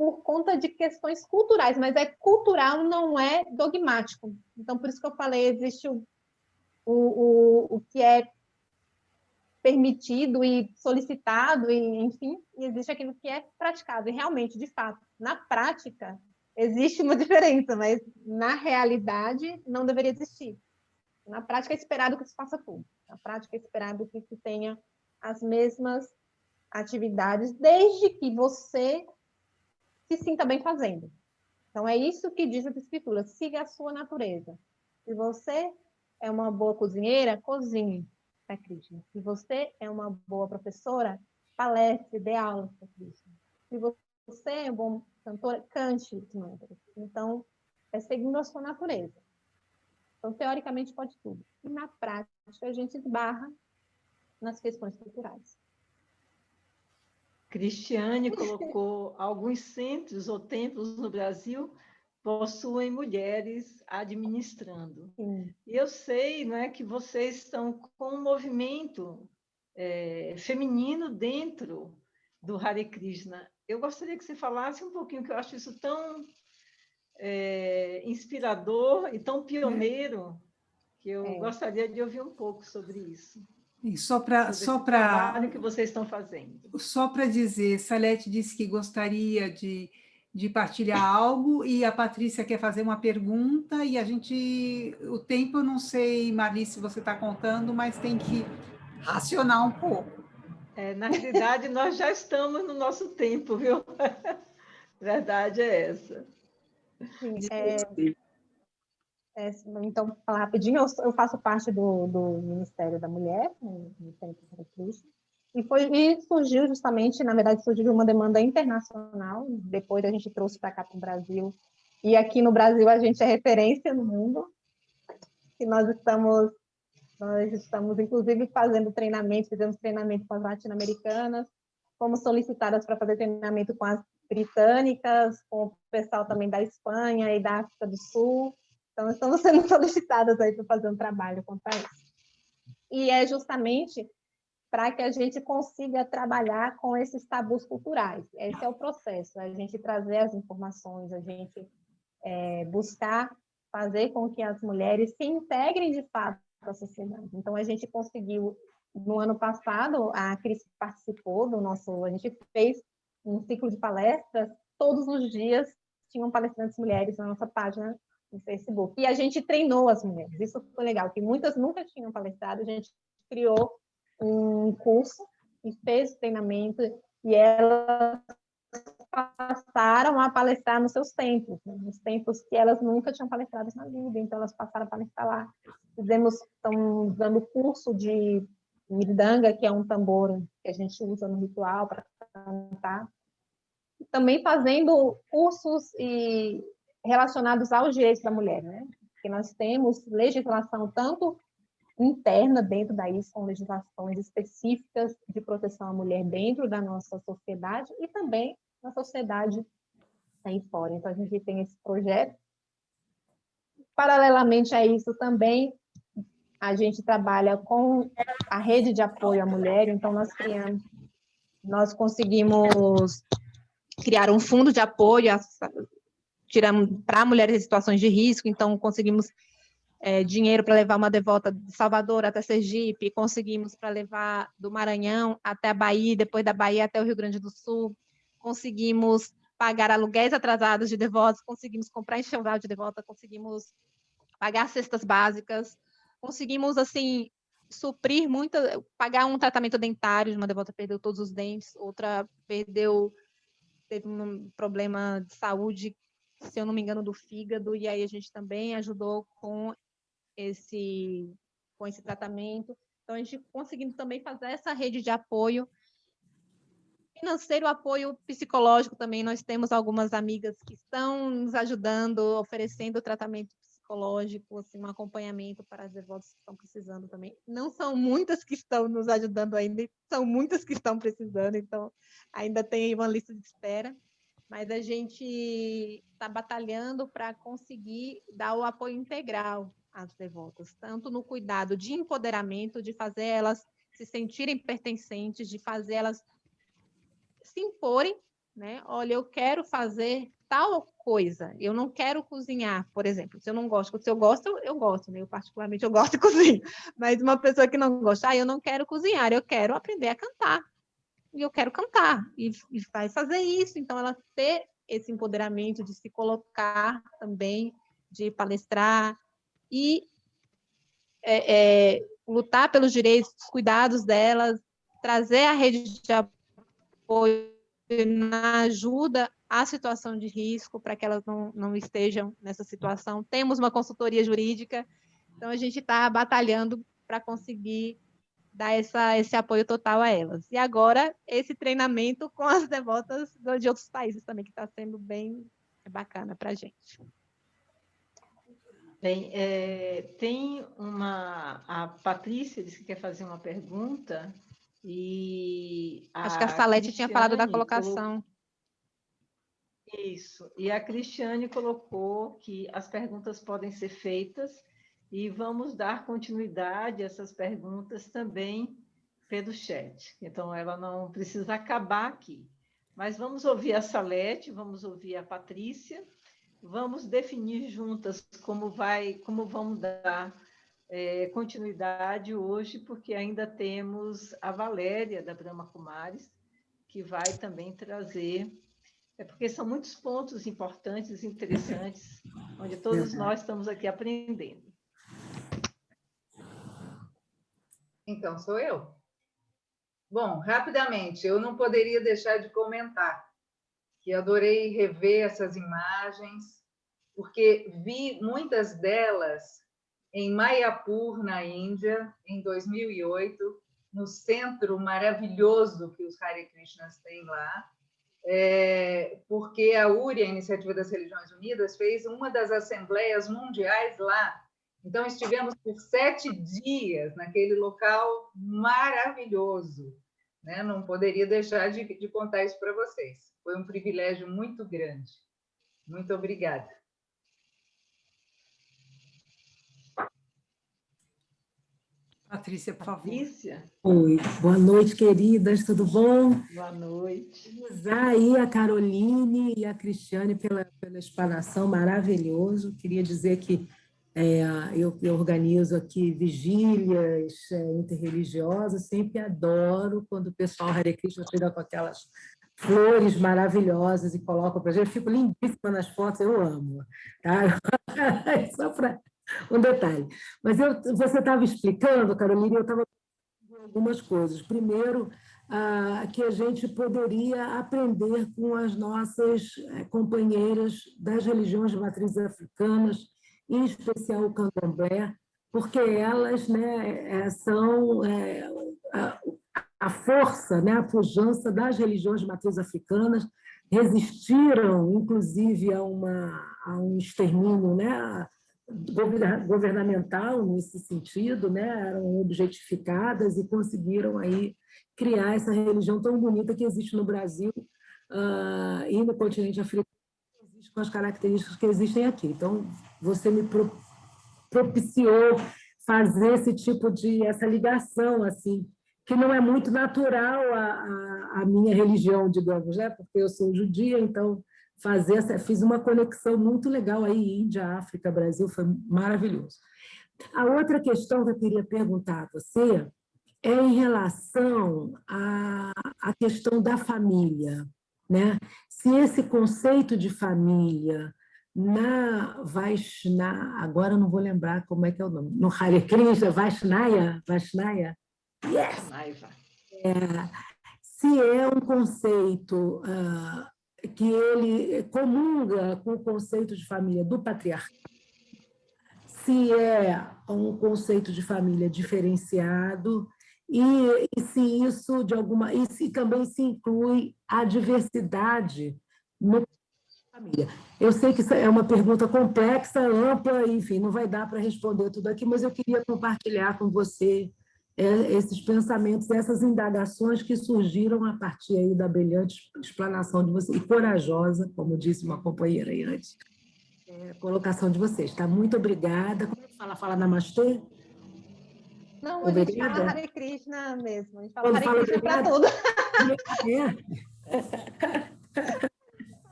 por conta de questões culturais, mas é cultural, não é dogmático. Então, por isso que eu falei, existe o que é permitido e solicitado, e, enfim, e existe aquilo que é praticado. E realmente, de fato, na prática, existe uma diferença, mas na realidade não deveria existir. Na prática é esperado que se faça tudo. Na prática é esperado que se tenha as mesmas atividades, desde que você se sinta bem fazendo. Então, é isso que diz a Escritura, siga a sua natureza. Se você é uma boa cozinheira, cozinhe, para Krishna. Se você é uma boa professora, palestre, dê aula para Krishna. Se você é um bom cantor, cante os mantras. Então, é seguindo a sua natureza. Então, teoricamente, pode tudo. E na prática, a gente esbarra nas questões culturais. Cristiane colocou alguns centros ou templos no Brasil possuem mulheres administrando. Sim. E eu sei, né, que vocês estão com um movimento feminino dentro do Hare Krishna. Eu gostaria que você falasse um pouquinho, que eu acho isso tão inspirador e tão pioneiro, que eu gostaria de ouvir um pouco sobre isso. E só para trabalho que vocês estão fazendo. Só para dizer, Salete disse que gostaria de partilhar algo e a Patrícia quer fazer uma pergunta e a gente, o tempo eu não sei, Marli, se você está contando, mas tem que racionar um pouco. Na realidade, nós já estamos no nosso tempo, viu? Verdade é essa. Sim, então, vou falar rapidinho, eu faço parte do Ministério da Mulher, no Ministério do Hare Krishna, e surgiu justamente, na verdade, surgiu uma demanda internacional, depois a gente trouxe para cá para o Brasil, e aqui no Brasil a gente é referência no mundo, e nós estamos inclusive fazendo treinamento, fizemos treinamento com as latino-americanas, fomos solicitadas para fazer treinamento com as britânicas, com o pessoal também da Espanha e da África do Sul. Então, estamos sendo solicitadas aí para fazer um trabalho quanto a isso. E é justamente para que a gente consiga trabalhar com esses tabus culturais. Esse é o processo, a gente trazer as informações, a gente buscar fazer com que as mulheres se integrem de fato à sociedade. Então, a gente conseguiu, no ano passado, a Cris participou do nosso... A gente fez um ciclo de palestras, todos os dias tinham palestrantes mulheres na nossa página no Facebook. E a gente treinou as mulheres. Isso foi legal, que muitas nunca tinham palestrado. A gente criou um curso e fez o treinamento e elas passaram a palestrar nos seus templos, né? Nos templos que elas nunca tinham palestrado na vida. Então, elas passaram a palestrar lá. Estão dando curso de mirdanga, que é um tambor que a gente usa no ritual para cantar. Também fazendo cursos relacionados aos direitos da mulher, né? Porque nós temos legislação tanto interna dentro da ISO, legislações específicas de proteção à mulher dentro da nossa sociedade e também na sociedade aí fora. Então, a gente tem esse projeto. Paralelamente a isso, também a gente trabalha com a rede de apoio à mulher. Então, nós conseguimos criar um fundo de apoio para mulheres em situações de risco. Então, conseguimos dinheiro para levar uma devota de Salvador até Sergipe, conseguimos para levar do Maranhão até a Bahia, depois da Bahia até o Rio Grande do Sul, conseguimos pagar aluguéis atrasados de devotos, conseguimos comprar enxoval de devota, conseguimos pagar cestas básicas, conseguimos, assim, suprir pagar um tratamento dentário, de uma devota perdeu todos os dentes, outra teve um problema de saúde, se eu não me engano, do fígado, e aí a gente também ajudou com esse tratamento. Então, a gente conseguindo também fazer essa rede de apoio financeiro, apoio psicológico também. Nós temos algumas amigas que estão nos ajudando, oferecendo tratamento psicológico, assim, um acompanhamento para as devotas que estão precisando também. Não são muitas que estão nos ajudando ainda, são muitas que estão precisando, então ainda tem uma lista de espera, mas a gente está batalhando para conseguir dar o apoio integral às devotas, tanto no cuidado de empoderamento, de fazer elas se sentirem pertencentes, de fazer elas se imporem né? Olha, eu quero fazer tal coisa, eu não quero cozinhar, por exemplo. Se eu não gosto, se eu gosto, eu gosto, né? Eu particularmente eu gosto de cozinhar, mas uma pessoa que não gosta, eu não quero cozinhar, eu quero aprender a cantar. E eu quero cantar, e vai fazer isso. Então, ela ter esse empoderamento de se colocar também, de palestrar e lutar pelos direitos, os cuidados delas, trazer a rede de apoio na ajuda à situação de risco, para que elas não estejam nessa situação. Temos uma consultoria jurídica, então a gente está batalhando para conseguir dar esse apoio total a elas. E agora, esse treinamento com as devotas de outros países também, que está sendo bem bacana para a gente. Bem, tem a Patrícia disse que quer fazer uma pergunta, e acho que a Salete tinha falado da colocação. Isso, e a Cristiane colocou que as perguntas podem ser feitas, e vamos dar continuidade a essas perguntas também pelo chat. Então, ela não precisa acabar aqui. Mas vamos ouvir a Salete, vamos ouvir a Patrícia, vamos definir juntas como vamos dar continuidade hoje, porque ainda temos a Valéria, da Brahma Kumaris, que vai também trazer... porque são muitos pontos importantes e interessantes, onde todos nós estamos aqui aprendendo. Então, sou eu? Bom, rapidamente, eu não poderia deixar de comentar que adorei rever essas imagens, porque vi muitas delas em Mayapur, na Índia, em 2008, no centro maravilhoso que os Hare Krishnas têm lá, porque a URI, a Iniciativa das Religiões Unidas, fez uma das assembleias mundiais lá. Então, estivemos por 7 dias naquele local maravilhoso, né? Não poderia deixar de contar isso para vocês. Foi um privilégio muito grande. Muito obrigada. Patrícia, por favor. Patrícia? Oi, boa noite, queridas, tudo bom? Boa noite. Parabenizar aí a Caroline e a Cristiane pela explanação, maravilhoso. Queria dizer que eu organizo aqui vigílias interreligiosas, sempre adoro quando o pessoal Hare Krishna chega com aquelas flores maravilhosas e coloca para a gente. Eu fico lindíssima nas fotos, eu amo. Tá? Só para um detalhe. Mas você estava explicando, Carolina, eu estava algumas coisas. Primeiro, que a gente poderia aprender com as nossas companheiras das religiões de matrizes africanas, em especial o candomblé, porque elas, né, são a força, né, a pujança das religiões de matrizes africanas, resistiram, inclusive, a um extermínio, né, governamental nesse sentido, né, eram objetificadas e conseguiram aí criar essa religião tão bonita que existe no Brasil e no continente africano, com as características que existem aqui. Então, você me propiciou fazer esse tipo essa ligação, assim, que não é muito natural à minha religião, digamos, né? Porque eu sou judia, então fiz uma conexão muito legal aí, Índia, África, Brasil, foi maravilhoso. A outra questão que eu queria perguntar a você é em relação à questão da família, né? Se esse conceito de família na Vaishnava, agora eu não vou lembrar como é que é o nome, no Hare Krishna, Vaishnava, yes! Se é um conceito que ele comunga com o conceito de família do patriarcado, se é um conceito de família diferenciado, e se isso e se também se inclui a diversidade no família. Eu sei que isso é uma pergunta complexa, ampla, enfim, não vai dar para responder tudo aqui, mas eu queria compartilhar com você esses pensamentos, essas indagações que surgiram a partir aí da brilhante explanação de você, e corajosa, como disse uma companheira aí antes, colocação de vocês. Tá? Muito obrigada. Como é que fala? Fala namastê? Não, a gente fala Hare Krishna mesmo. A gente fala Hare Krishna para tudo.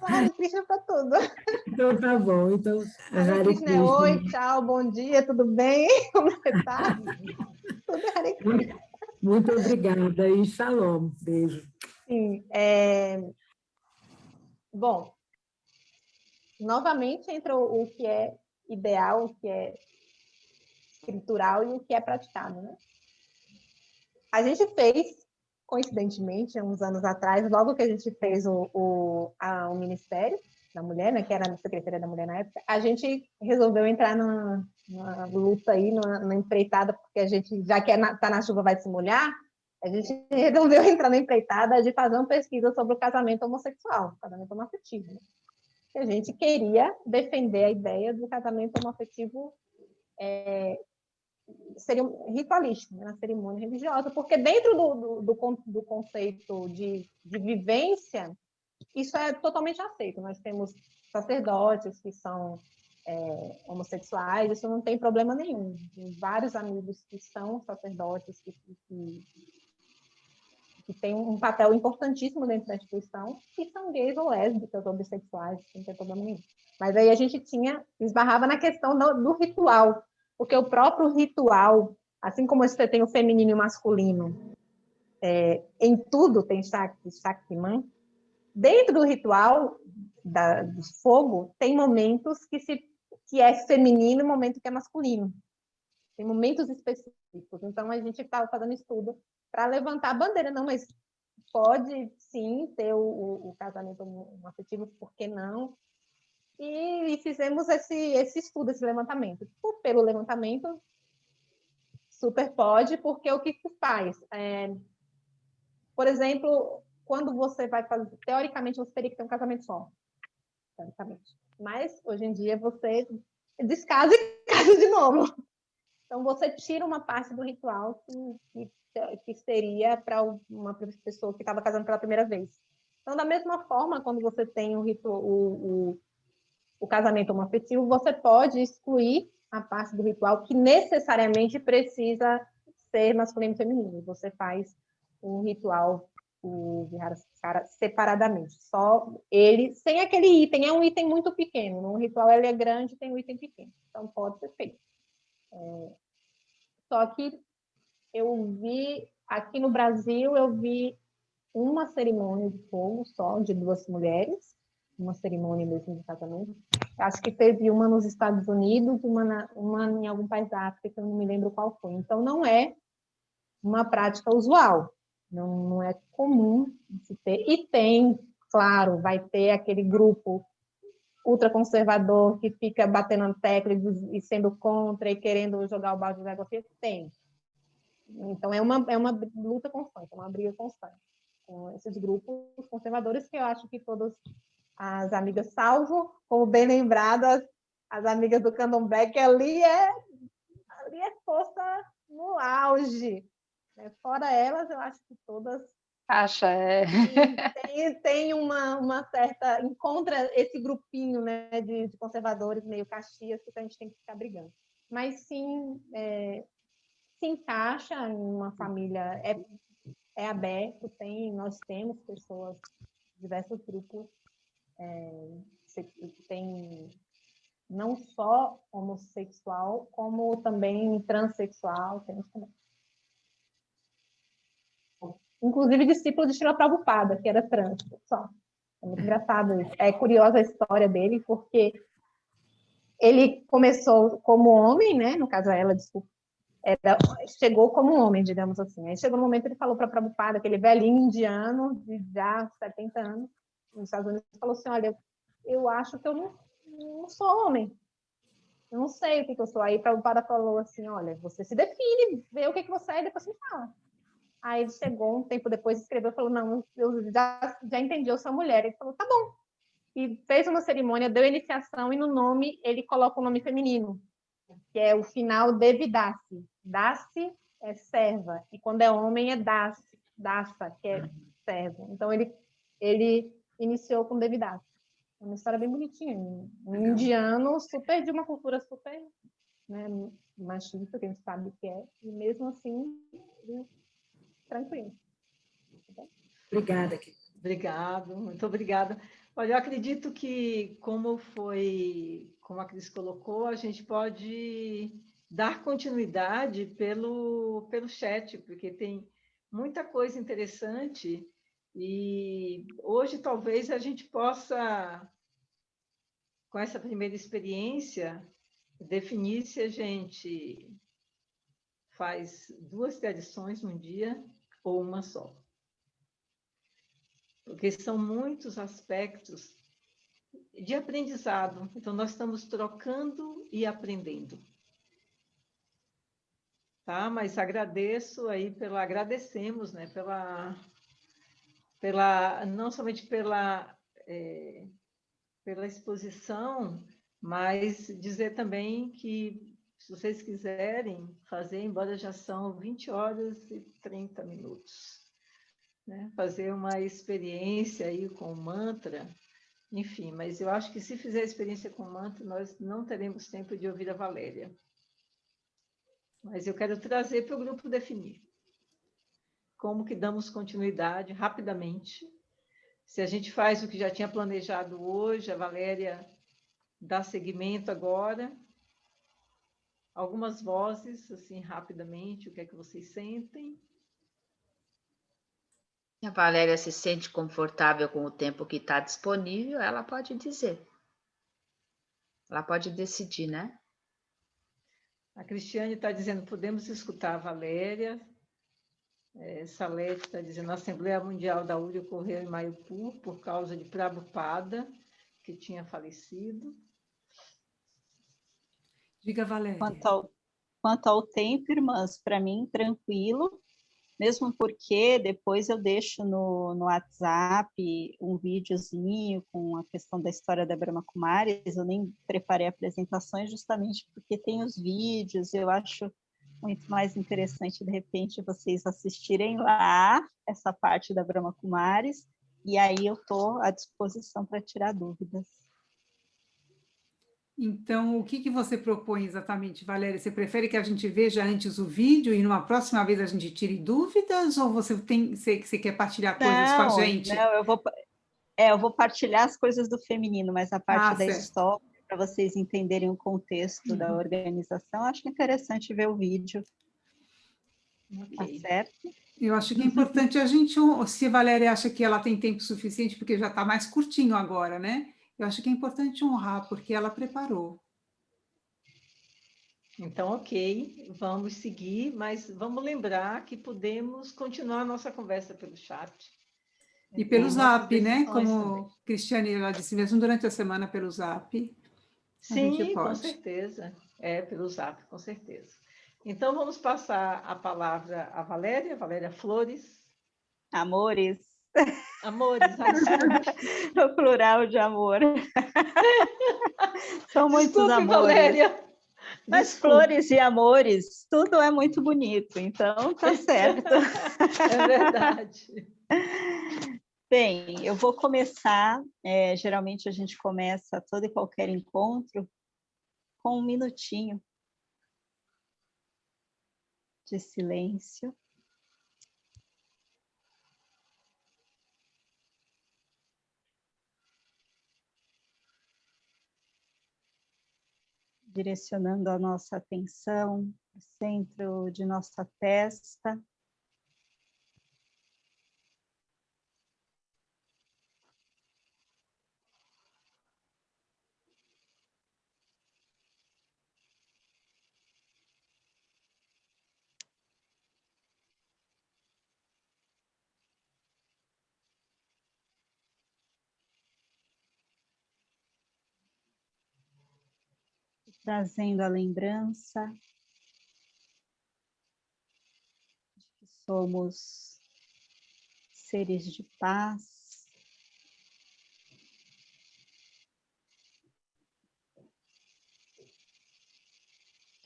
Hare Krishna para tudo. Então tá bom. Então, Hare Hare Krishna é Krishna. oi, tchau, bom dia, tudo bem? Como você tá? Tudo é Hare Krishna. Muito obrigada e shalom. Beijo. Sim, bom, novamente entra o que é ideal, o que é escritural e o que é praticado, né? A gente fez, coincidentemente, uns anos atrás, logo que a gente fez o Ministério da Mulher, né, que era a Secretaria da Mulher na época, a gente resolveu entrar na luta aí, na empreitada, porque a gente, já que tá na chuva, vai se molhar, a gente resolveu entrar na empreitada de fazer uma pesquisa sobre o casamento homossexual, casamento homoafetivo. A gente queria defender a ideia do casamento homoafetivo seria ritualístico, né, na cerimônia religiosa, porque dentro do conceito de vivência, isso é totalmente aceito. Nós temos sacerdotes que são homossexuais, isso não tem problema nenhum. Tem vários amigos que são sacerdotes, que têm um papel importantíssimo dentro da instituição, que são gays ou lésbicas ou bissexuais, não tem problema nenhum. Mas aí a gente esbarrava na questão do ritual, porque o próprio ritual, assim como você tem o feminino e o masculino, em tudo tem Shakti, Shaktiman, dentro do ritual do fogo, tem momentos que é feminino e momento que é masculino. Tem momentos específicos. Então, a gente estava fazendo estudo para levantar a bandeira. Não, mas pode, sim, ter o casamento homoafetivo, por que não? E fizemos esse estudo, esse levantamento. Pelo levantamento, super pode, porque o que faz? Por exemplo, quando você vai fazer... Teoricamente, você teria que ter um casamento só. Teoricamente. Mas, hoje em dia, você descasa e casa de novo. Então, você tira uma parte do ritual que seria para uma pessoa que estava casando pela primeira vez. Então, da mesma forma, quando você tem o casamento homoafetivo, você pode excluir a parte do ritual que necessariamente precisa ser masculino e feminino. Você faz um ritual, o Vihara separadamente. Só ele, sem aquele item. É um item muito pequeno. No ritual ele é grande, tem um item pequeno. Então, pode ser feito. Só que eu vi, aqui no Brasil, eu vi uma cerimônia de fogo só, de 2 mulheres, uma cerimônia mesmo de casamento. Acho que teve uma nos Estados Unidos, uma em algum país da África, que eu não me lembro qual foi. Então, não é uma prática usual, não é comum se ter. E tem, claro, vai ter aquele grupo ultraconservador que fica batendo na tecla e sendo contra e querendo jogar o balde de água fria. Tem. Então, é uma luta constante, é uma briga constante com esses grupos conservadores, que eu acho que todas as amigas, salvo, como bem lembradas, as amigas do Candomblé, que ali é força no auge. Fora elas, eu acho que todas tem uma certa... Encontra esse grupinho, né, de conservadores meio caxias que a gente tem que ficar brigando. Mas, sim, se encaixa em uma família, é aberto, nós temos pessoas, diversos grupos, tem não só homossexual, como também transexual, temos também. Inclusive discípulo de Srila Prabhupada, que era trans, só. É muito engraçado isso. É curiosa a história dele, porque ele começou como homem, né? No caso, ela, desculpa, chegou como homem, digamos assim. Aí chegou no momento que ele falou para Prabhupada, aquele velhinho indiano, de já 70 anos, nos Estados Unidos, falou assim, olha, eu acho que eu não sou homem. Eu não sei o que eu sou. Aí Prabhupada falou assim, olha, você se define, vê o que você é e depois você fala. Aí ele chegou, um tempo depois, escreveu e falou, não, eu já entendi, eu sou mulher. Ele falou, tá bom. E fez uma cerimônia, deu iniciação, e no nome ele coloca o nome feminino, que é o final Devidasi. Dasi é serva, e quando é homem é Dasa, que é servo. Então ele iniciou com Devidasi. É uma história bem bonitinha. Um indiano super, de uma cultura super, né, machista, que a gente sabe que é, e mesmo assim, tranquilo. Obrigada, Obrigado, muito obrigada. Olha, eu acredito que, como a Cris colocou, a gente pode dar continuidade pelo chat, porque tem muita coisa interessante e hoje talvez a gente possa, com essa primeira experiência, definir se a gente faz 2 tradições num dia ou uma só. Porque são muitos aspectos de aprendizado. Então, nós estamos trocando e aprendendo. Tá? Mas agradecemos, né, não somente pela exposição, mas dizer também que, se vocês quiserem fazer, embora já são 20 horas e 30 minutos, né, fazer uma experiência aí com o mantra, enfim, mas eu acho que se fizer a experiência com o mantra, nós não teremos tempo de ouvir a Valéria. Mas eu quero trazer para o grupo definir como que damos continuidade rapidamente. Se a gente faz o que já tinha planejado hoje, a Valéria dá seguimento agora. Algumas vozes, assim, rapidamente, o que é que vocês sentem? Se a Valéria se sente confortável com o tempo que está disponível, ela pode dizer. Ela pode decidir, né? A Cristiane está dizendo, podemos escutar a Valéria. Salete está dizendo, a Assembleia Mundial da URI ocorreu em Mayapur por causa de Prabhupada, que tinha falecido. Diga, Valéria. Quanto ao tempo, irmãs, para mim, tranquilo, mesmo porque depois eu deixo no WhatsApp um videozinho com a questão da história da Brahma Kumaris. Eu nem preparei apresentações justamente porque tem os vídeos, eu acho muito mais interessante, de repente, vocês assistirem lá essa parte da Brahma Kumaris, e aí eu estou à disposição para tirar dúvidas. Então, o que você propõe exatamente, Valéria? Você prefere que a gente veja antes o vídeo e numa próxima vez a gente tire dúvidas? Ou você quer partilhar coisas com a gente? Não, eu vou partilhar as coisas do feminino, mas a parte da certo. história, para vocês entenderem o contexto da organização, acho interessante ver o vídeo. Okay. Tá certo? Eu acho que é importante a gente, se a Valéria acha que ela tem tempo suficiente, porque já está mais curtinho agora, né? Eu acho que é importante honrar, porque ela preparou. Então, ok, vamos seguir, mas vamos lembrar que podemos continuar a nossa conversa pelo chat. E pelo Zap, né? Como também. Cristiane já disse, mesmo durante a semana pelo Zap. Sim, com certeza. Pelo Zap, com certeza. Então, vamos passar a palavra à Valéria Flores. Amores. Amores, o plural de amor. São muitos Desculpe, amores. Valéria. Mas flores e amores, tudo é muito bonito, então tá certo. É verdade. Bem, eu vou começar, geralmente a gente começa todo e qualquer encontro com um minutinho de silêncio. Direcionando a nossa atenção para o centro de nossa testa. Trazendo a lembrança de que somos seres de paz,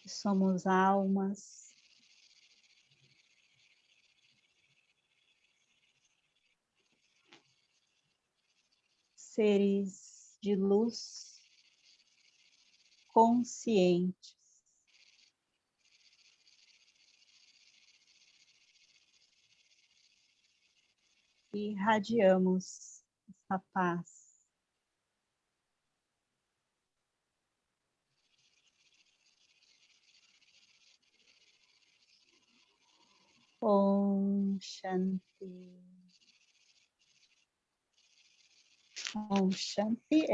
que somos almas, seres de luz, conscientes. E irradiamos essa paz Om Shanti. Om Shanti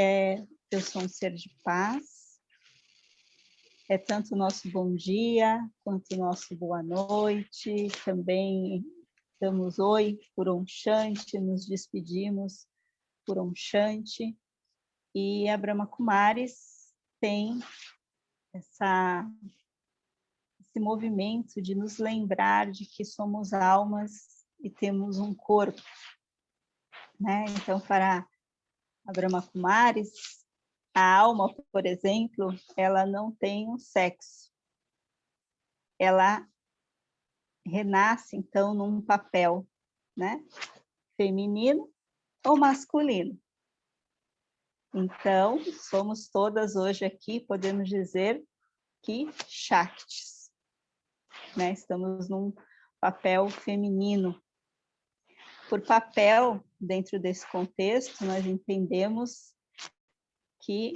eu sou um ser de paz. É tanto o nosso bom dia, quanto o nosso boa noite. Também damos oi por Om Shanti, nos despedimos por Om Shanti. E a Brahma Kumaris tem esse movimento de nos lembrar de que somos almas e temos um corpo, né? Então, para a Brahma Kumaris, a alma, por exemplo, ela não tem um sexo. Ela renasce, então, num papel, né? Feminino ou masculino. Então, somos todas hoje aqui, podemos dizer que Shaktis, né? Estamos num papel feminino. Por papel, dentro desse contexto, nós entendemos que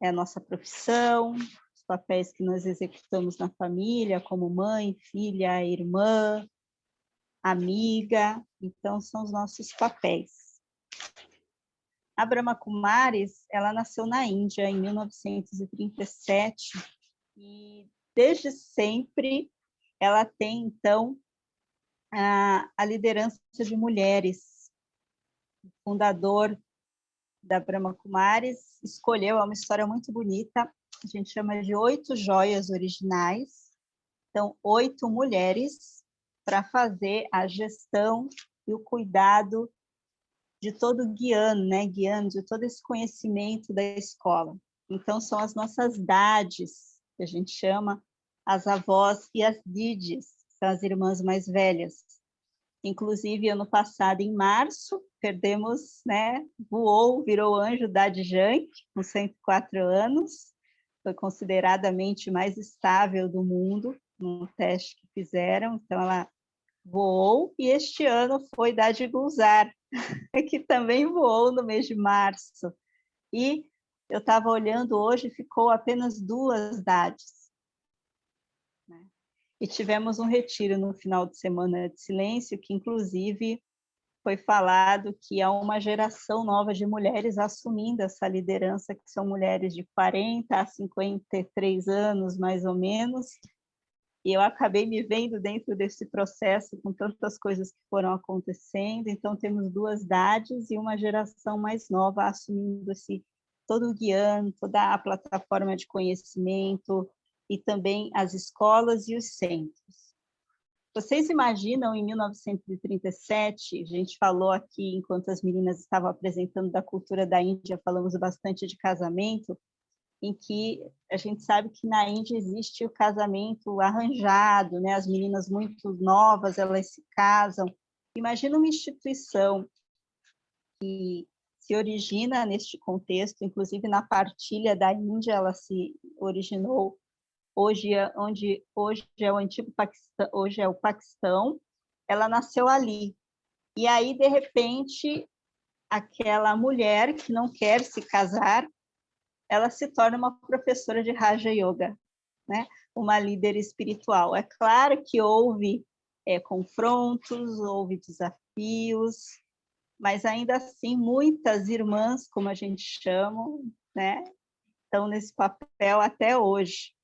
é a nossa profissão, os papéis que nós executamos na família, como mãe, filha, irmã, amiga. Então, são os nossos papéis. A Brahma Kumaris, ela nasceu na Índia em 1937 e desde sempre ela tem, então, a liderança de mulheres. O fundador da Brahma Kumaris escolheu, é uma história muito bonita, a gente chama de 8 joias originais, então 8 mulheres para fazer a gestão e o cuidado de todo o guiano, né? Guiano, de todo esse conhecimento da escola. Então, são as nossas dades, que a gente chama as avós e as didis, são as irmãs mais velhas. Inclusive, ano passado, em março, perdemos, né? Virou anjo Dadi Jank, com 104 anos. Foi consideradamente mais estável do mundo, num teste que fizeram. Então, ela voou, e este ano foi Dadi Gulzar, que também voou no mês de março. E eu estava olhando hoje, ficou apenas 2 Dadis. Né? E tivemos um retiro no final de semana de silêncio, que inclusive foi falado que há uma geração nova de mulheres assumindo essa liderança, que são mulheres de 40 a 53 anos, mais ou menos. E eu acabei me vendo dentro desse processo, com tantas coisas que foram acontecendo. Então, temos 2 Dadis e uma geração mais nova assumindo todo o guiando, toda a plataforma de conhecimento, e também as escolas e os centros. Vocês imaginam, em 1937, a gente falou aqui, enquanto as meninas estavam apresentando da cultura da Índia, falamos bastante de casamento, em que a gente sabe que na Índia existe o casamento arranjado, né? As meninas muito novas, elas se casam. Imagina uma instituição que se origina neste contexto, inclusive na partilha da Índia, ela se originou hoje é o antigo Paquistão, hoje é o Paquistão, ela nasceu ali. E aí, de repente, aquela mulher que não quer se casar, ela se torna uma professora de Raja Yoga, né? Uma líder espiritual. É claro que houve confrontos, houve desafios, mas ainda assim muitas irmãs, como a gente chama, né, estão nesse papel até hoje.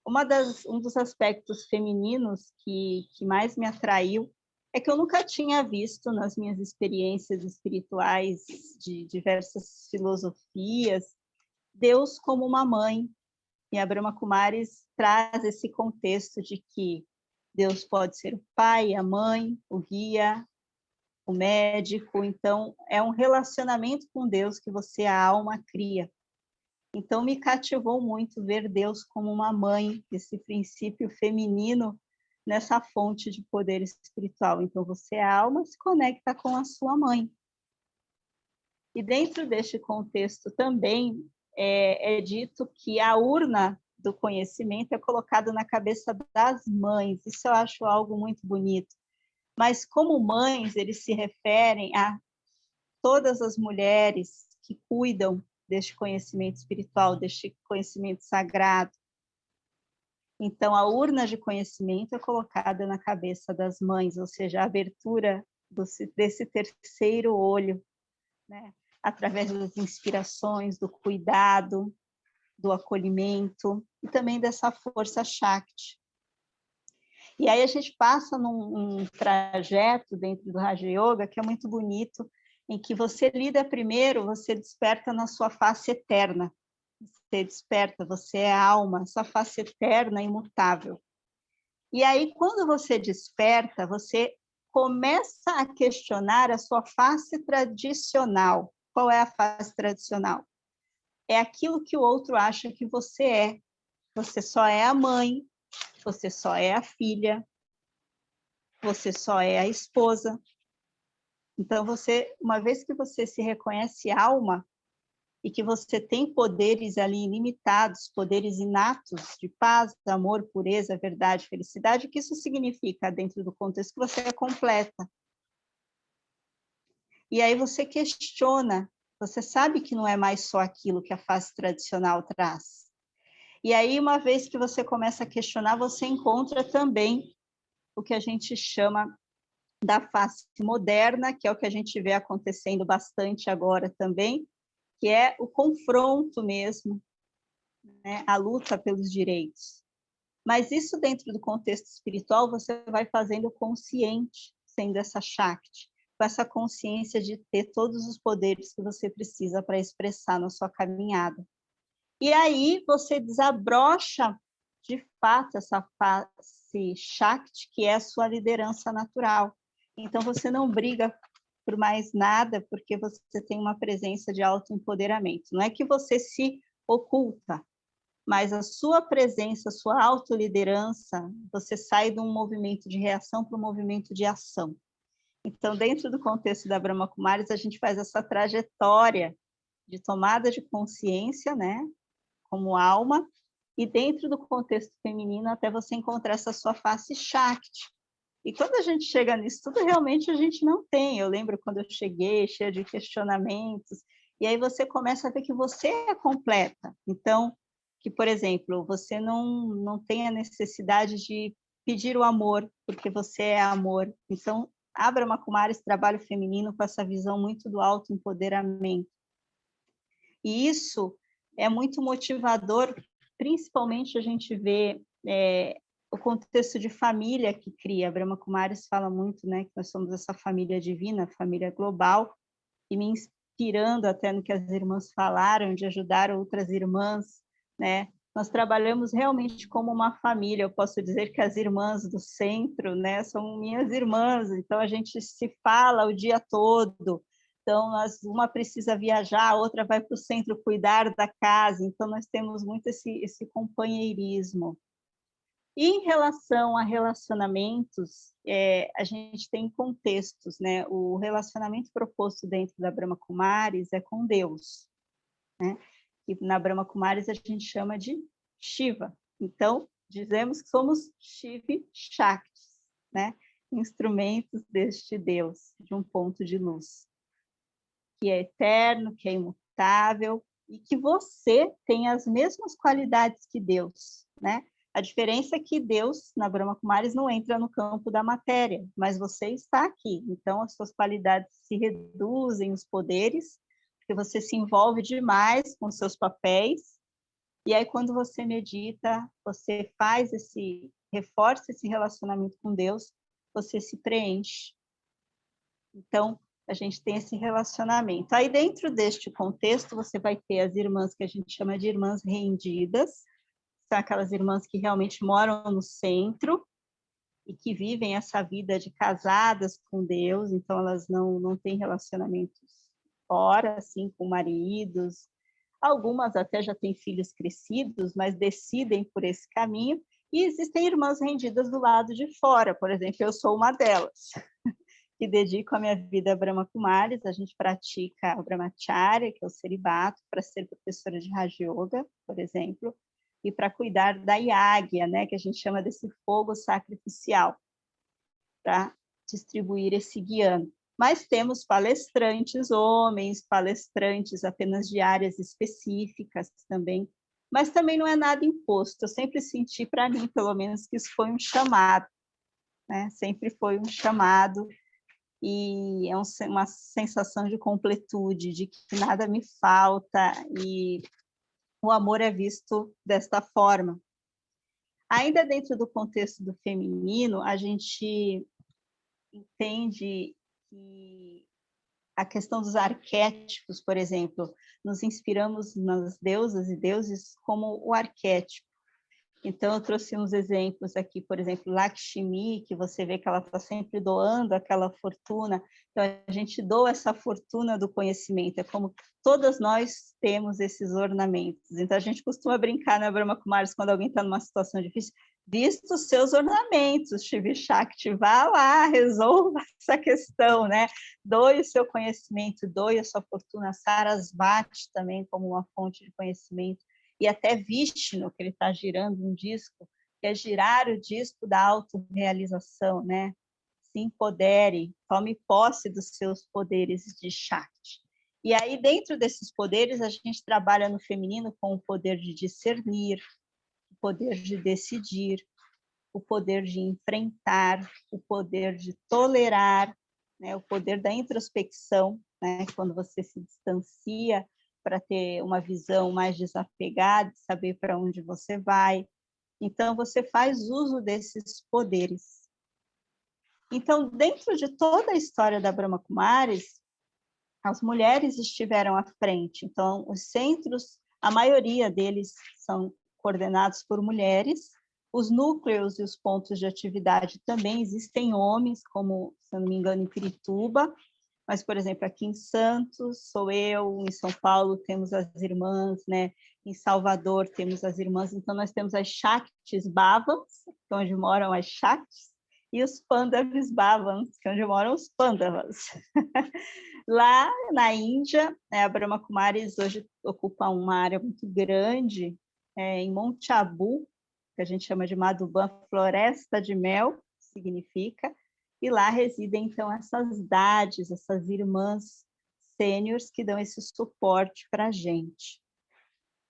Um dos aspectos femininos que mais me atraiu é que eu nunca tinha visto nas minhas experiências espirituais de diversas filosofias Deus como uma mãe. E a Brahma Kumaris traz esse contexto de que Deus pode ser o pai, a mãe, o guia, o médico. Então, é um relacionamento com Deus que você, a alma, cria. Então, me cativou muito ver Deus como uma mãe, esse princípio feminino nessa fonte de poder espiritual. Então, você, a alma, se conecta com a sua mãe. E dentro deste contexto também é dito que a urna do conhecimento é colocada na cabeça das mães. Isso eu acho algo muito bonito. Mas como mães, eles se referem a todas as mulheres que cuidam deste conhecimento espiritual, deste conhecimento sagrado. Então, a urna de conhecimento é colocada na cabeça das mães, ou seja, a abertura desse terceiro olho, né? Através das inspirações, do cuidado, do acolhimento e também dessa força Shakti. E aí a gente passa num trajeto dentro do Raja Yoga que é muito bonito, em que você lida primeiro, você desperta na sua face eterna. Você desperta, você é a alma, essa face eterna e imutável. E aí, quando você desperta, você começa a questionar a sua face tradicional. Qual é a face tradicional? É aquilo que o outro acha que você é. Você só é a mãe, você só é a filha, você só é a esposa. Então, uma vez que você se reconhece alma e que você tem poderes ali ilimitados, poderes inatos de paz, amor, pureza, verdade, felicidade, o que isso significa dentro do contexto que você é completa? E aí você questiona, você sabe que não é mais só aquilo que a face tradicional traz. E aí, uma vez que você começa a questionar, você encontra também o que a gente chama da face moderna, que é o que a gente vê acontecendo bastante agora também, que é o confronto mesmo, né? A luta pelos direitos. Mas isso dentro do contexto espiritual, você vai fazendo consciente, sendo essa Shakti, com essa consciência de ter todos os poderes que você precisa para expressar na sua caminhada. E aí você desabrocha, de fato, essa face Shakti, que é a sua liderança natural. Então, você não briga por mais nada, porque você tem uma presença de autoempoderamento. Não é que você se oculta, mas a sua presença, a sua autoliderança, você sai de um movimento de reação para um movimento de ação. Então, dentro do contexto da Brahma Kumaris, a gente faz essa trajetória de tomada de consciência, né, como alma, e dentro do contexto feminino, até você encontrar essa sua face Shakti. E quando a gente chega nisso tudo, realmente a gente não tem. Eu lembro quando eu cheguei, cheia de questionamentos, e aí você começa a ver que você é completa. Então, que, por exemplo, você não tem a necessidade de pedir o amor, porque você é amor. Então, a Brahma Kumaris trabalha o feminino com essa visão muito do autoempoderamento. E isso é muito motivador, principalmente a gente vê o contexto de família que cria. A Brahma Kumaris fala muito, né, que nós somos essa família divina, família global, e me inspirando até no que as irmãs falaram, de ajudar outras irmãs, né? Nós trabalhamos realmente como uma família. Eu posso dizer que as irmãs do centro, né, são minhas irmãs, então a gente se fala o dia todo. Então, uma precisa viajar, a outra vai para o centro cuidar da casa, então nós temos muito esse companheirismo. E em relação a relacionamentos, a gente tem contextos, né? O relacionamento proposto dentro da Brahma Kumaris é com Deus, né? E na Brahma Kumaris a gente chama de Shiva. Então, dizemos que somos Shiva Shaktis, né? Instrumentos deste Deus, de um ponto de luz, que é eterno, que é imutável, e que você tem as mesmas qualidades que Deus, né? A diferença é que Deus, na Brahma Kumaris, não entra no campo da matéria, mas você está aqui. Então, as suas qualidades se reduzem, os poderes, porque você se envolve demais com seus papéis. E aí, quando você medita, você reforça esse relacionamento com Deus, você se preenche. Então, a gente tem esse relacionamento. Aí, dentro deste contexto, você vai ter as irmãs que a gente chama de irmãs rendidas, são aquelas irmãs que realmente moram no centro e que vivem essa vida de casadas com Deus, então elas não têm relacionamentos fora, assim, com maridos. Algumas até já têm filhos crescidos, mas decidem por esse caminho. E existem irmãs rendidas do lado de fora, por exemplo, eu sou uma delas, que dedico a minha vida a Brahma Kumaris. A gente pratica o Brahmacharya, que é o celibato, para ser professora de Raja Yoga, por exemplo, e para cuidar da yagya, né, que a gente chama desse fogo sacrificial, para distribuir esse guiana. Mas temos palestrantes homens, palestrantes apenas de áreas específicas também, mas também não é nada imposto. Eu sempre senti, para mim, pelo menos, que isso foi um chamado, né? Sempre foi um chamado, e é uma sensação de completude, de que nada me falta, e o amor é visto desta forma. Ainda dentro do contexto do feminino, a gente entende que a questão dos arquétipos, por exemplo, nos inspiramos nas deusas e deuses como o arquétipo. Então, eu trouxe uns exemplos aqui, por exemplo, Lakshmi, que você vê que ela está sempre doando aquela fortuna. Então, a gente doa essa fortuna do conhecimento. É como todas nós temos esses ornamentos. Então, a gente costuma brincar na Brahma Kumaris, quando alguém está numa situação difícil, vista os seus ornamentos, Shivi Shakti, vá lá, resolva essa questão, né? Doe o seu conhecimento, doe a sua fortuna, Sarasvati também como uma fonte de conhecimento, e até Vishnu, que ele está girando um disco, que é girar o disco da autorrealização, né? Se empodere, tome posse dos seus poderes de Shakti. E aí, dentro desses poderes, a gente trabalha no feminino com o poder de discernir, o poder de decidir, o poder de enfrentar, o poder de tolerar, né? O poder da introspecção, né? Quando você se distancia para ter uma visão mais desapegada, saber para onde você vai. Então, você faz uso desses poderes. Então, dentro de toda a história da Brahma Kumaris, as mulheres estiveram à frente. Então, os centros, a maioria deles são coordenados por mulheres. Os núcleos e os pontos de atividade também existem homens, como, se eu não me engano, em Pirituba. Mas, por exemplo, aqui em Santos, sou eu, em São Paulo temos as irmãs, né? Em Salvador temos as irmãs, então nós temos as Shaktis Bhavans, que é onde moram as Shaktis, e os Pandavis Bhavans, que é onde moram os Pandavas. Lá na Índia, a Brahma Kumaris hoje ocupa uma área muito grande, em Monte Abu, que a gente chama de Madhuban, Floresta de Mel, significa, e lá residem, então, essas dades, essas irmãs sêniores que dão esse suporte para a gente.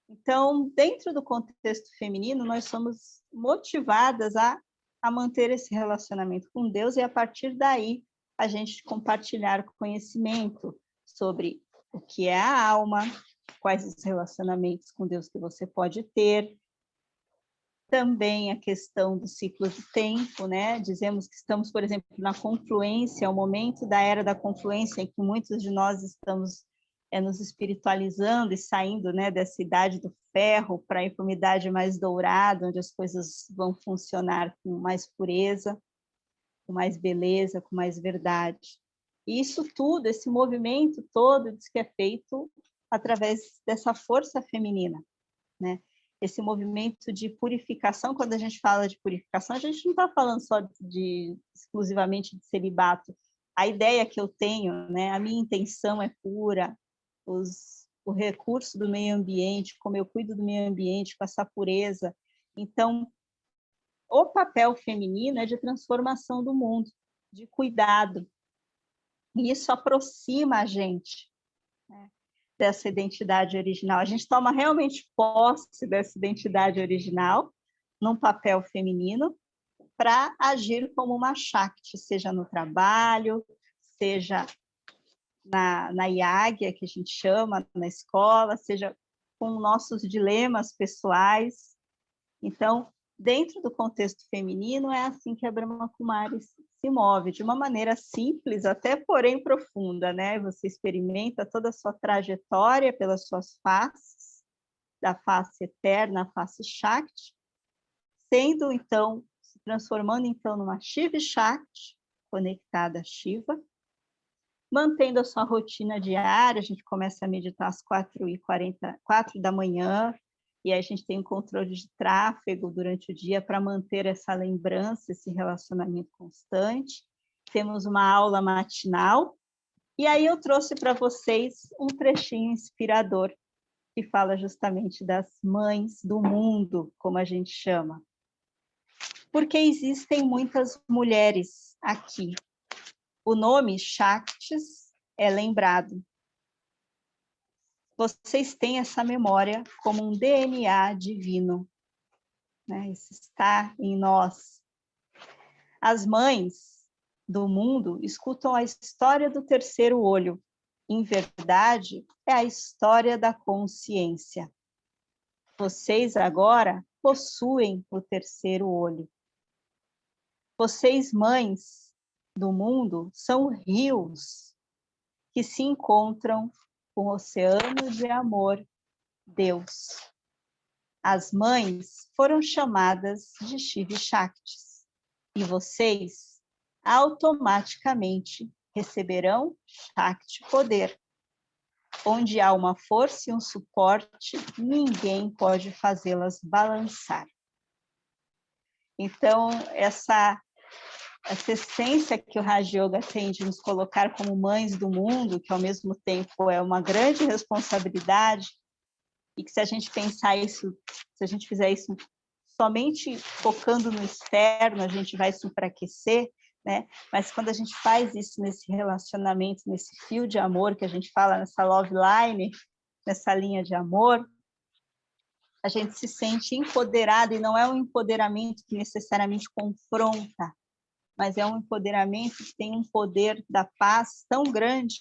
Então, dentro do contexto feminino, nós somos motivadas a manter esse relacionamento com Deus e, a partir daí, a gente compartilhar conhecimento sobre o que é a alma, quais os relacionamentos com Deus que você pode ter. Também a questão do ciclo de tempo, né? Dizemos que estamos, por exemplo, na confluência, o momento da era da confluência, em que muitos de nós estamos nos espiritualizando e saindo, né, dessa idade do ferro para ir para uma idade mais dourada, onde as coisas vão funcionar com mais pureza, com mais beleza, com mais verdade. E isso tudo, esse movimento todo, diz que é feito através dessa força feminina, né? Esse movimento de purificação, quando a gente fala de purificação, a gente não está falando só exclusivamente de celibato. A ideia que eu tenho, né, a minha intenção é pura, o recurso do meio ambiente, como eu cuido do meio ambiente com essa pureza. Então, o papel feminino é de transformação do mundo, de cuidado. E isso aproxima a gente, né, dessa identidade original. A gente toma realmente posse dessa identidade original num papel feminino para agir como uma Shakti, seja no trabalho, seja na Yagya, que a gente chama, na escola, seja com nossos dilemas pessoais. Então, dentro do contexto feminino, é assim que a Brahma Kumaris se move, de uma maneira simples, até porém profunda, né? Você experimenta toda a sua trajetória pelas suas faces, da face eterna à face Shakti, sendo, então, se transformando, então, numa Shiva Shakti, conectada a Shiva, mantendo a sua rotina diária. A gente começa a meditar às 4h40 da manhã, e aí a gente tem um controle de tráfego durante o dia para manter essa lembrança, esse relacionamento constante. Temos uma aula matinal, e aí eu trouxe para vocês um trechinho inspirador que fala justamente das mães do mundo, como a gente chama. Porque existem muitas mulheres aqui. O nome Shaktis é lembrado. vocês têm essa memória como um DNA divino, né? Isso está em nós. As mães do mundo escutam a história do terceiro olho. Em verdade, é a história da consciência. Vocês agora possuem o terceiro olho. Vocês, mães do mundo, são rios que se encontram com o oceano de amor, Deus. As mães foram chamadas de Shiva Shaktis, e vocês automaticamente receberão Shakti poder. Onde há uma força e um suporte, ninguém pode fazê-las balançar. Então, essa essência que o Raja Yoga tem de nos colocar como mães do mundo, que ao mesmo tempo é uma grande responsabilidade, e que se a gente pensar isso, se a gente fizer isso somente focando no externo, a gente vai se enfraquecer, né? Mas quando a gente faz isso nesse relacionamento, nesse fio de amor que a gente fala, nessa love line, nessa linha de amor, a gente se sente empoderado, e não é um empoderamento que necessariamente confronta, mas é um empoderamento que tem um poder da paz tão grande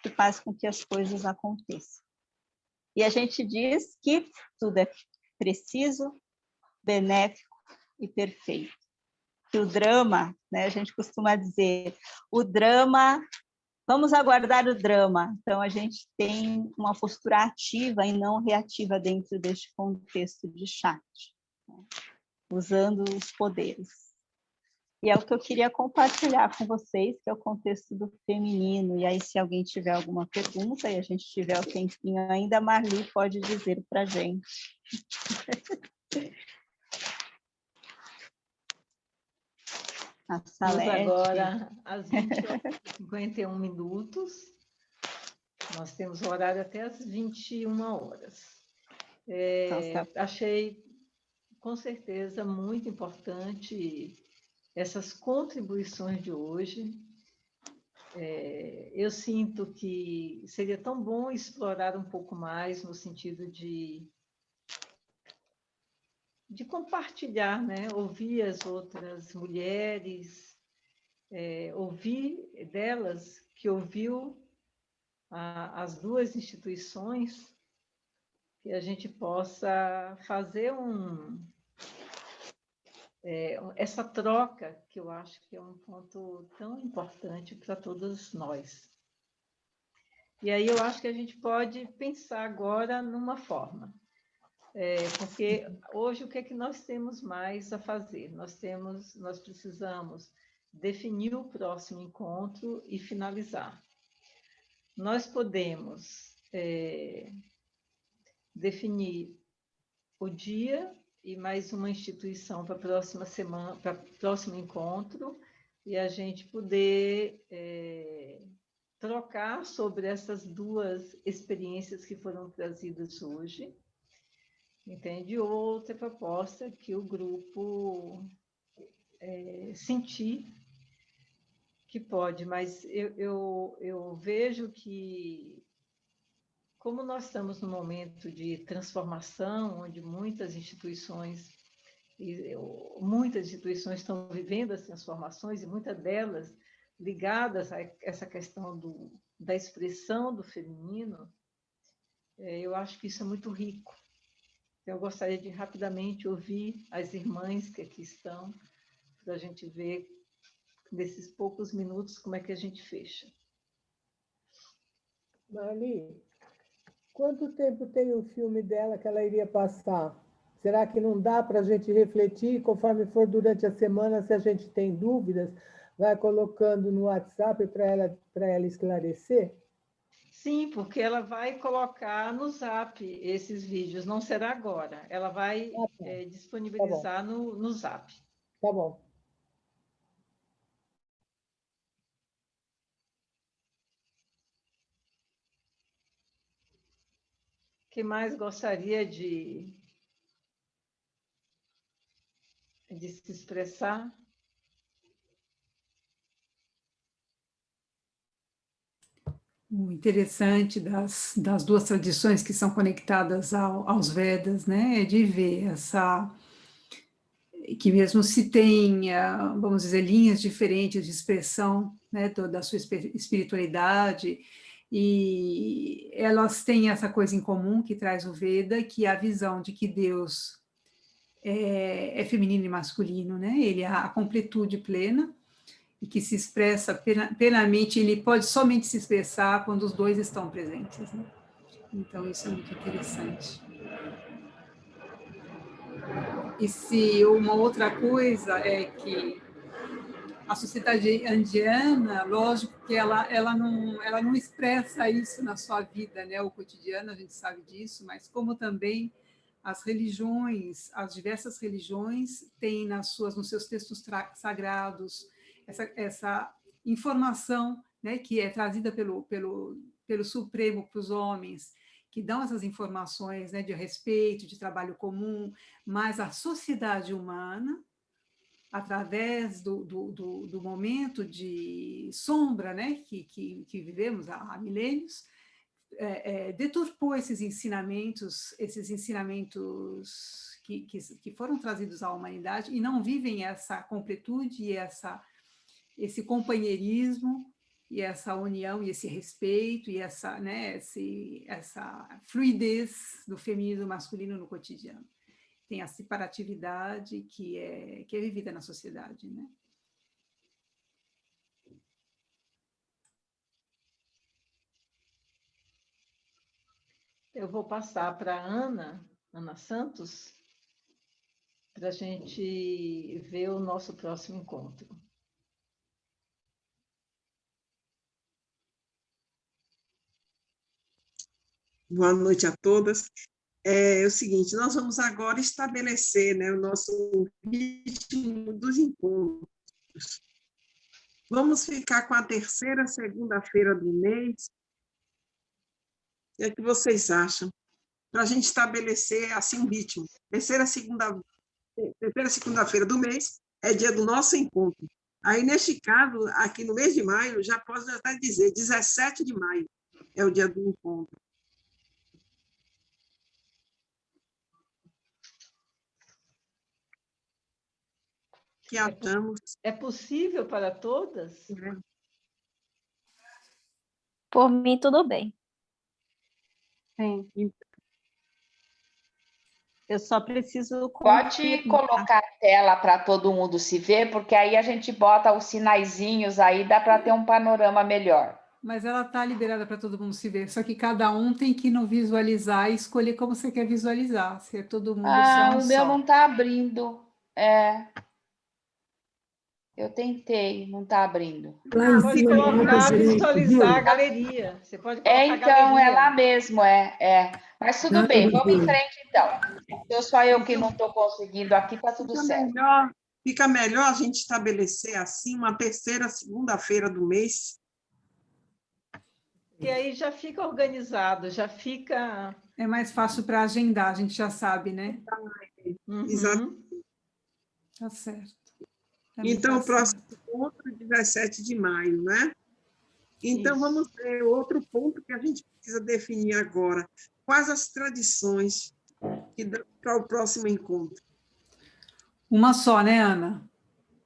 que faz com que as coisas aconteçam. E a gente diz que tudo é preciso, benéfico e perfeito. Que o drama, né, a gente costuma dizer, o drama, vamos aguardar o drama. Então, a gente tem uma postura ativa e não reativa dentro deste contexto de Shakti, né, usando os poderes. E é o que eu queria compartilhar com vocês, que é o contexto do feminino. E aí, se alguém tiver alguma pergunta e a gente tiver o tempinho ainda, a Marli pode dizer para a gente. A Estamos Salete. agora às 20h51. Nós temos horário até às 21h. Achei, com certeza, muito importante essas contribuições de hoje. Eu sinto que seria tão bom explorar um pouco mais no sentido de compartilhar, né? Ouvir as outras mulheres, ouvir delas que ouviu as duas instituições, que a gente possa fazer essa troca, que eu acho que é um ponto tão importante para todos nós. E aí eu acho que a gente pode pensar agora numa forma, porque hoje o que é que nós temos mais a fazer? Nós precisamos definir o próximo encontro e finalizar. Nós podemos definir o dia e mais uma instituição para a próxima semana, para o próximo encontro, e a gente poder trocar sobre essas duas experiências que foram trazidas hoje. Entende? Outra proposta que o grupo sentir que pode, mas eu vejo que, como nós estamos num momento de transformação, onde muitas instituições estão vivendo as transformações, e muitas delas ligadas a essa questão da expressão do feminino, eu acho que isso é muito rico. Então, eu gostaria de rapidamente ouvir as irmãs que aqui estão, para a gente ver, nesses poucos minutos, como é que a gente fecha. Marli, quanto tempo tem o filme dela que ela iria passar? Será que não dá para a gente refletir, conforme for durante a semana, se a gente tem dúvidas, vai colocando no WhatsApp para ela esclarecer? Sim, porque ela vai colocar no Zap esses vídeos, não será agora. Ela vai disponibilizar no Zap. Tá bom. O que mais gostaria de se expressar? o interessante das duas tradições que são conectadas aos Vedas, né, é de ver que mesmo se tenha, vamos dizer, linhas diferentes de expressão, né, da sua espiritualidade, e elas têm essa coisa em comum que traz o Veda, que é a visão de que Deus é feminino e masculino, né, ele é a completude plena, e que se expressa plenamente, ele pode somente se expressar quando os dois estão presentes, né? Então, isso é muito interessante. E se uma outra coisa é que a sociedade indiana, lógico que ela não expressa isso na sua vida, né? O cotidiano, a gente sabe disso, mas como também as religiões, as diversas religiões têm nos seus textos sagrados essa informação, né, que é trazida pelo Supremo para os homens, que dão essas informações, né, de respeito, de trabalho comum, mas a sociedade humana, através do momento de sombra, né, que vivemos há milênios, deturpou esses ensinamentos que foram trazidos à humanidade e não vivem essa completude e esse companheirismo e essa união e esse respeito e essa fluidez do feminino e do masculino no cotidiano. Tem a separatividade que é vivida na sociedade, né? Eu vou passar para a Ana Santos, para a gente ver o nosso próximo encontro. Boa noite a todas. É o seguinte, nós vamos agora estabelecer, né, o nosso ritmo dos encontros. Vamos ficar com a terceira segunda-feira do mês. O que é que vocês acham? Para a gente estabelecer assim um ritmo. Terceira segunda-feira do mês é dia do nosso encontro. Aí, neste caso, aqui no mês de maio, já posso até dizer, 17 de maio é o dia do encontro. Que achamos. É possível para todas? Por mim, tudo bem. Eu só preciso Pode colocar a tela para todo mundo se ver, porque aí a gente bota os sinaizinhos aí, dá para ter um panorama melhor. Mas ela está liberada para todo mundo se ver, só que cada um tem que ir no visualizar e escolher como você quer visualizar, se é todo mundo só. O meu não está abrindo. Eu tentei, não está abrindo. Você pode colocar, visualizar a galeria. Você pode colocar então, galeria. é lá mesmo, Mas tudo bem, vamos em frente, então. Só eu que não estou conseguindo aqui, está tudo certo. Fica melhor a gente estabelecer assim uma terceira segunda-feira do mês. E aí já fica organizado, já fica... É mais fácil para agendar, a gente já sabe, né? Exato. Tá certo. Então, o próximo encontro é 17 de maio, né? Então, vamos ver outro ponto que a gente precisa definir agora. Quais as tradições que dão para o próximo encontro? Uma só, né, Ana?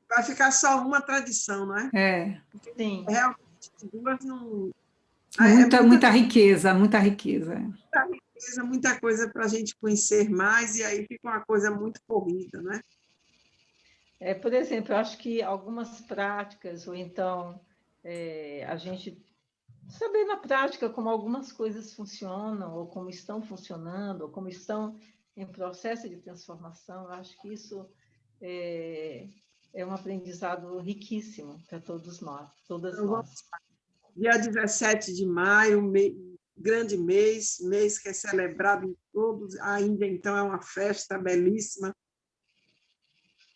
Vai ficar só uma tradição, não é? É. Sim. Realmente, duas não... Muita riqueza, muita riqueza. Muita riqueza, muita coisa para a gente conhecer mais, e aí fica uma coisa muito corrida, né? Por exemplo, eu acho que algumas práticas, ou então a gente saber na prática como algumas coisas funcionam, ou como estão funcionando, ou como estão em processo de transformação, eu acho que isso é um aprendizado riquíssimo para todos nós, todas nós. Dia 17 de maio, grande mês que é celebrado em todos, ainda então é uma festa belíssima.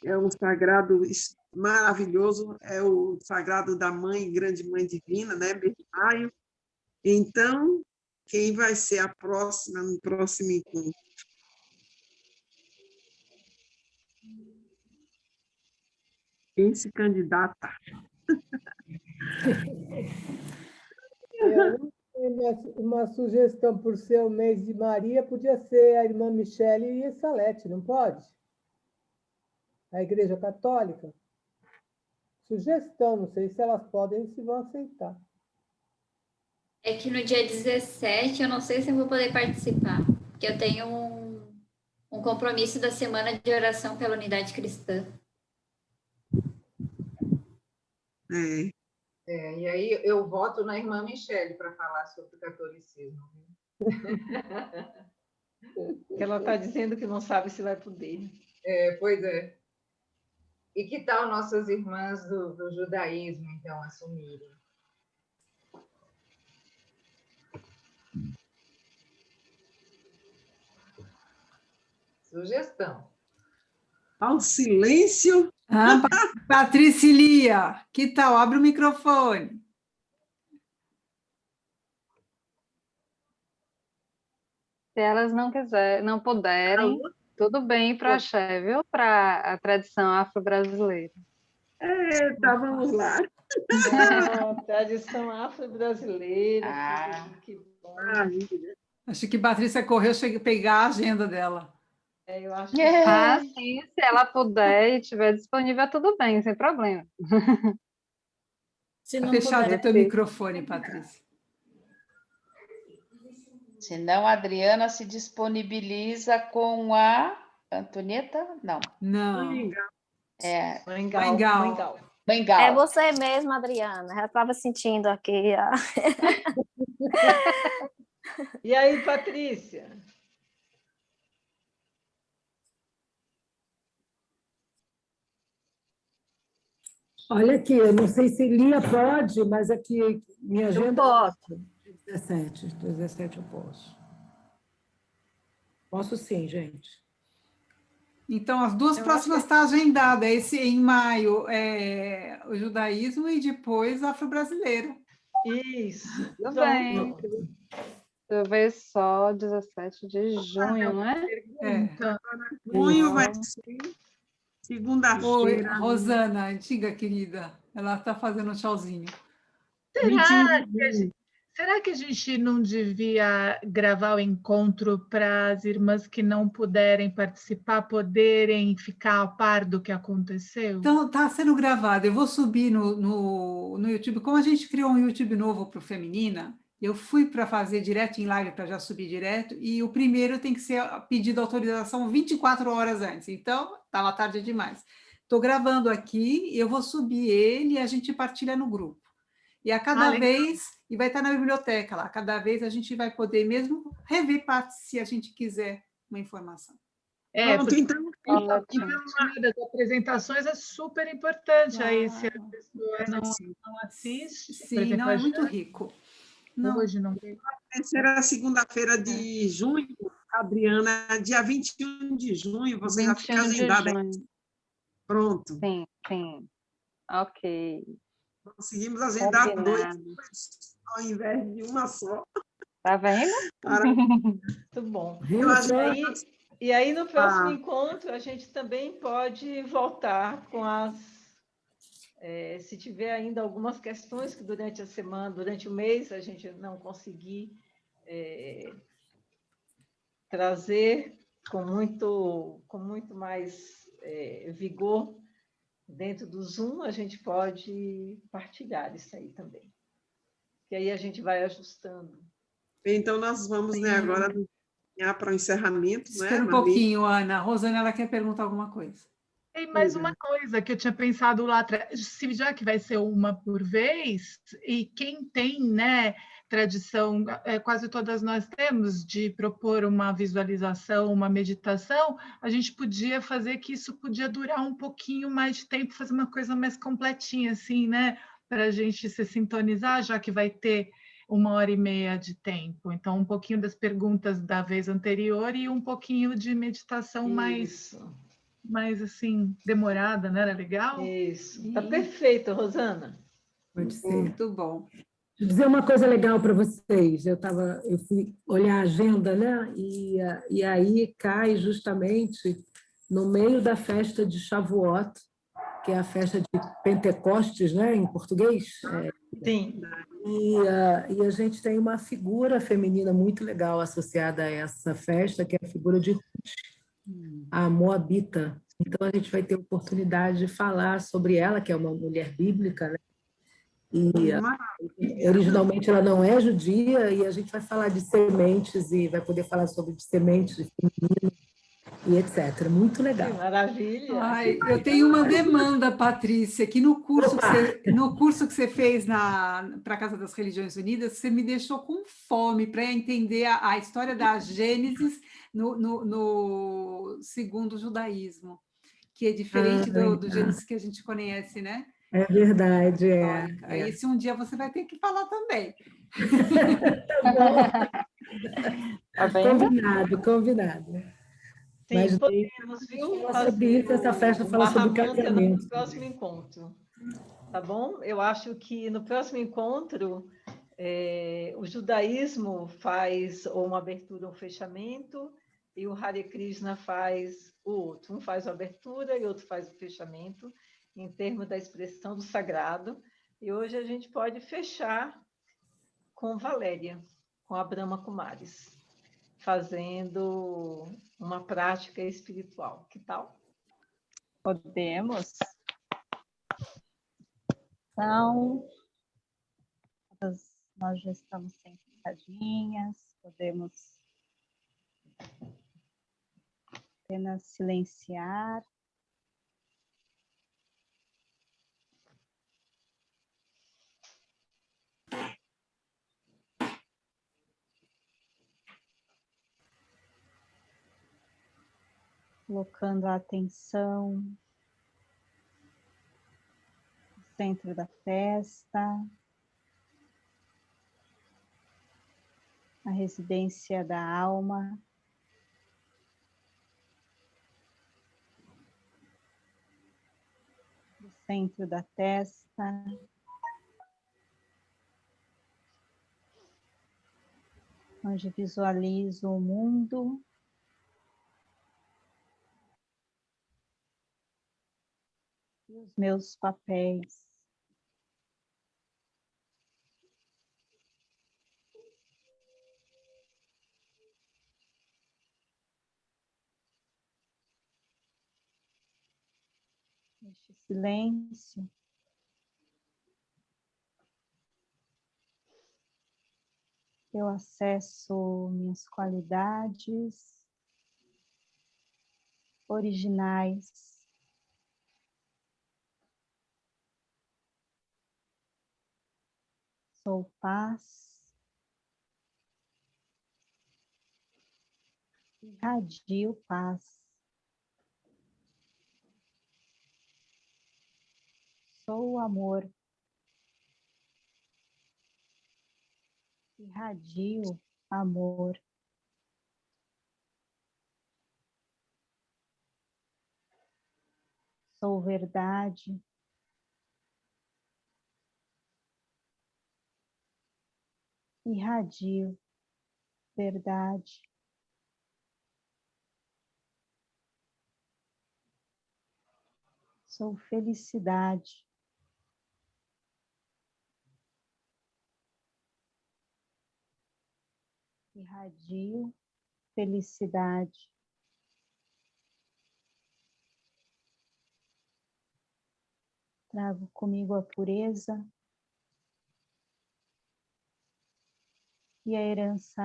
É um sagrado maravilhoso, é o sagrado da Mãe, Grande Mãe Divina, né? Mês de maio. Então, quem vai ser a próxima, no próximo encontro? Quem se candidata? Uma sugestão por ser o mês de Maria, podia ser a irmã Michele e a Salete, não pode? A Igreja Católica. Sugestão, não sei se elas podem e se vão aceitar. É que no dia 17 eu não sei se eu vou poder participar, porque eu tenho um compromisso da Semana de Oração pela Unidade Cristã. E aí eu voto na irmã Michele para falar sobre o catolicismo. Ela está dizendo que não sabe se vai poder. Pois é. E que tal nossas irmãs do judaísmo, então, assumirem? Sugestão. Ao silêncio. Patricilia, que tal? Abre o microfone. Se elas não puderem, tudo bem para axé, viu? Para a tradição afro-brasileira. Eita, vamos lá. Tradição afro-brasileira. Que bom. Acho que Patrícia correu pegar a agenda dela. Eu acho sim, se ela puder e estiver disponível, tudo bem, sem problema. Se não fechado o teu microfone, Patrícia. Se não, a Adriana se disponibiliza com a Antonieta? Não. Mangal. É você mesmo, Adriana. Já estava sentindo aqui. E aí, Patrícia? Olha aqui, eu não sei se Lia pode, mas aqui minha agenda... Eu posso. 17 eu posso. Posso sim, gente. Então, as duas próximas estão agendadas. Esse em maio é o judaísmo e depois afro-brasileiro. Isso. Tudo bem. Deixa eu ver só, 17 de junho, né? Junho vai ser segunda-feira. Rosana, antiga querida, ela está fazendo um tchauzinho. Será que a gente não devia gravar o encontro para as irmãs que não puderem participar poderem ficar a par do que aconteceu? Então, está sendo gravado. Eu vou subir no YouTube. Como a gente criou um YouTube novo para o Feminina, eu fui para fazer direto em live, para já subir direto, e o primeiro tem que ser pedido autorização 24 horas antes. Então, estava tarde demais. Estou gravando aqui, eu vou subir ele e a gente partilha no grupo. E a cada vez, e vai estar na biblioteca lá, cada vez a gente vai poder mesmo rever partes, se a gente quiser uma informação. Porque então das apresentações é super importante aí, se a pessoa não assiste. Sim, exemplo, não é muito rico. Hoje não tem. Será segunda-feira de junho, Adriana, dia 21 de junho, você já fica agendada. Pronto. Sim. Ok. Conseguimos agendar 2, ao invés de uma só. Tá vendo? Muito bom. E aí, no próximo encontro, a gente também pode voltar com as... se tiver ainda algumas questões que durante a semana, durante o mês, a gente não conseguir trazer com muito mais vigor dentro do Zoom, a gente pode partilhar isso aí também. Que aí a gente vai ajustando. Então, nós vamos agora para o encerramento. Espera um pouquinho, Ana. A Rosana, ela quer perguntar alguma coisa. Tem mais uma coisa que eu tinha pensado lá atrás, já que vai ser uma por vez, e quem tem, tradição, quase todas nós temos, de propor uma visualização, uma meditação, a gente podia fazer que isso podia durar um pouquinho mais de tempo, fazer uma coisa mais completinha, assim, para a gente se sintonizar, já que vai ter 1h30 de tempo. Então, um pouquinho das perguntas da vez anterior e um pouquinho de meditação mais assim, demorada, não era legal? Isso. Está perfeito, Rosana. Pode ser. Muito bom. Vou dizer uma coisa legal para vocês. Eu fui olhar a agenda, e aí cai justamente no meio da festa de Shavuot, que é a festa de Pentecostes, né, em português. Sim. E a gente tem uma figura feminina muito legal associada a essa festa, que é a figura de Ruth, a Moabita. Então, a gente vai ter oportunidade de falar sobre ela, que é uma mulher bíblica, né? E originalmente ela não é judia, e a gente vai falar de sementes, e vai poder falar sobre sementes femininas, e etc. Muito legal. Que maravilha! Ai, eu tenho uma demanda, Patrícia, que no curso que você fez para a Casa das Religiões Unidas, você me deixou com fome para entender a história da Gênesis no segundo judaísmo, que é diferente do Gênesis que a gente conhece, né? É verdade, Aí, se um dia você vai ter que falar também. Tá bom. Combinado. Sim, mas podemos, viu? Fala sobre isso, essa festa fala sobre casamento. No próximo encontro, tá bom? Eu acho que no próximo encontro o judaísmo faz ou uma abertura ou um fechamento, e o Hare Krishna faz o outro. Um faz a abertura e outro faz o fechamento, em termos da expressão do sagrado. E hoje a gente pode fechar com Valéria, com a Brahma Kumaris, fazendo uma prática espiritual. Que tal? Podemos. Então, nós já estamos sentadinhas, podemos apenas silenciar. Colocando a atenção no centro da testa, a residência da alma. No centro da testa. Onde visualizo o mundo. E os meus papéis. Neste silêncio, eu acesso minhas qualidades originais. Sou paz, irradio paz. Sou amor, irradio amor. Sou verdade. Irradio verdade. Sou felicidade. Irradio felicidade. Trago comigo a pureza e a herança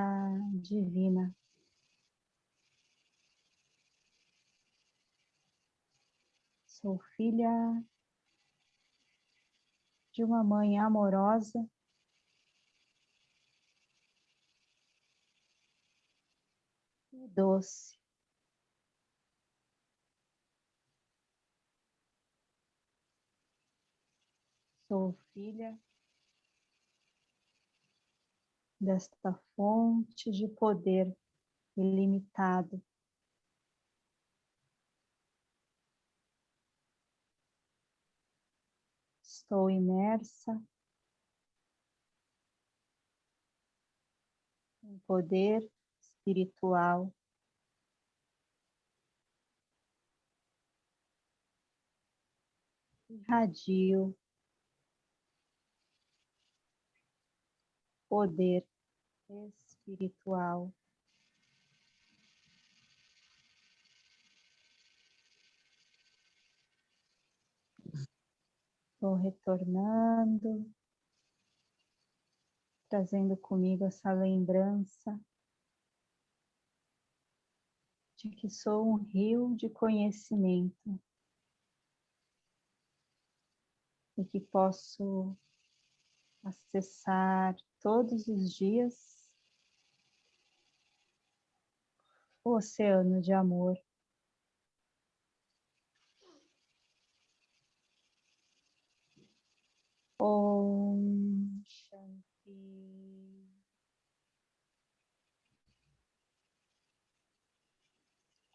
divina. Sou filha de uma mãe amorosa e doce. Sou filha desta fonte de poder ilimitado. Estou imersa em poder espiritual. irradio poder espiritual. Estou retornando, trazendo comigo essa lembrança de que sou um rio de conhecimento e que posso acessar todos os dias o oceano de amor. Om Shanti.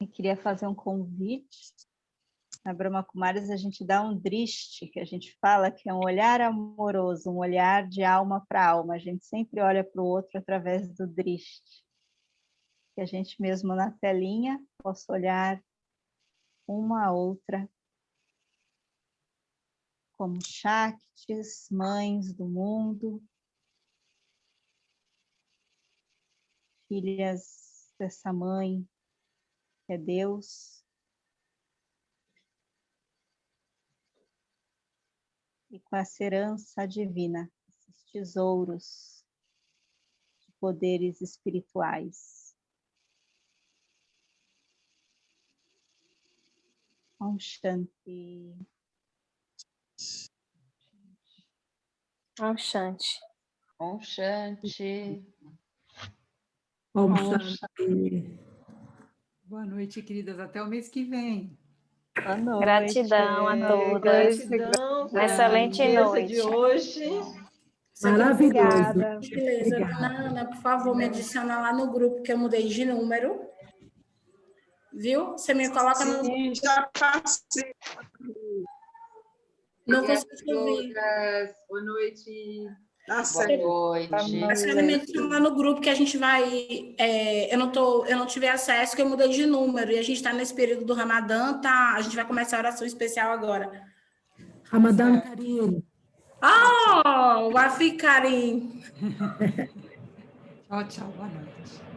Eu queria fazer um convite. Na Brahma Kumaris a gente dá um drishti, que a gente fala que é um olhar amoroso, um olhar de alma para alma. A gente sempre olha para o outro através do drishti. Que a gente mesmo na telinha possa olhar uma a outra como Shaktis, mães do mundo, filhas dessa mãe que é Deus, e com essa herança divina, esses tesouros de poderes espirituais. Om Shanti. Om Shanti. Om Shanti. Om Shanti. Boa noite, queridas. Até o mês que vem. Boa noite. Gratidão a todas. Gratidão Uma excelente noite. de hoje. Maravilhoso. Beleza, dona Ana, por favor, me adiciona lá no grupo que eu mudei de número. Viu? Você me coloca no. Sim, já passei. Não consigo te ouvir. Boa noite. Tá Boa noite. A senhora me adiciona lá no grupo que a gente vai. Eu não tive acesso, que eu mudei de número. E a gente está nesse período do Ramadã, tá? A gente vai começar a oração especial agora. Ramadan Karim. Oh, o Afi Karim. Tchau, tchau. Boa noite.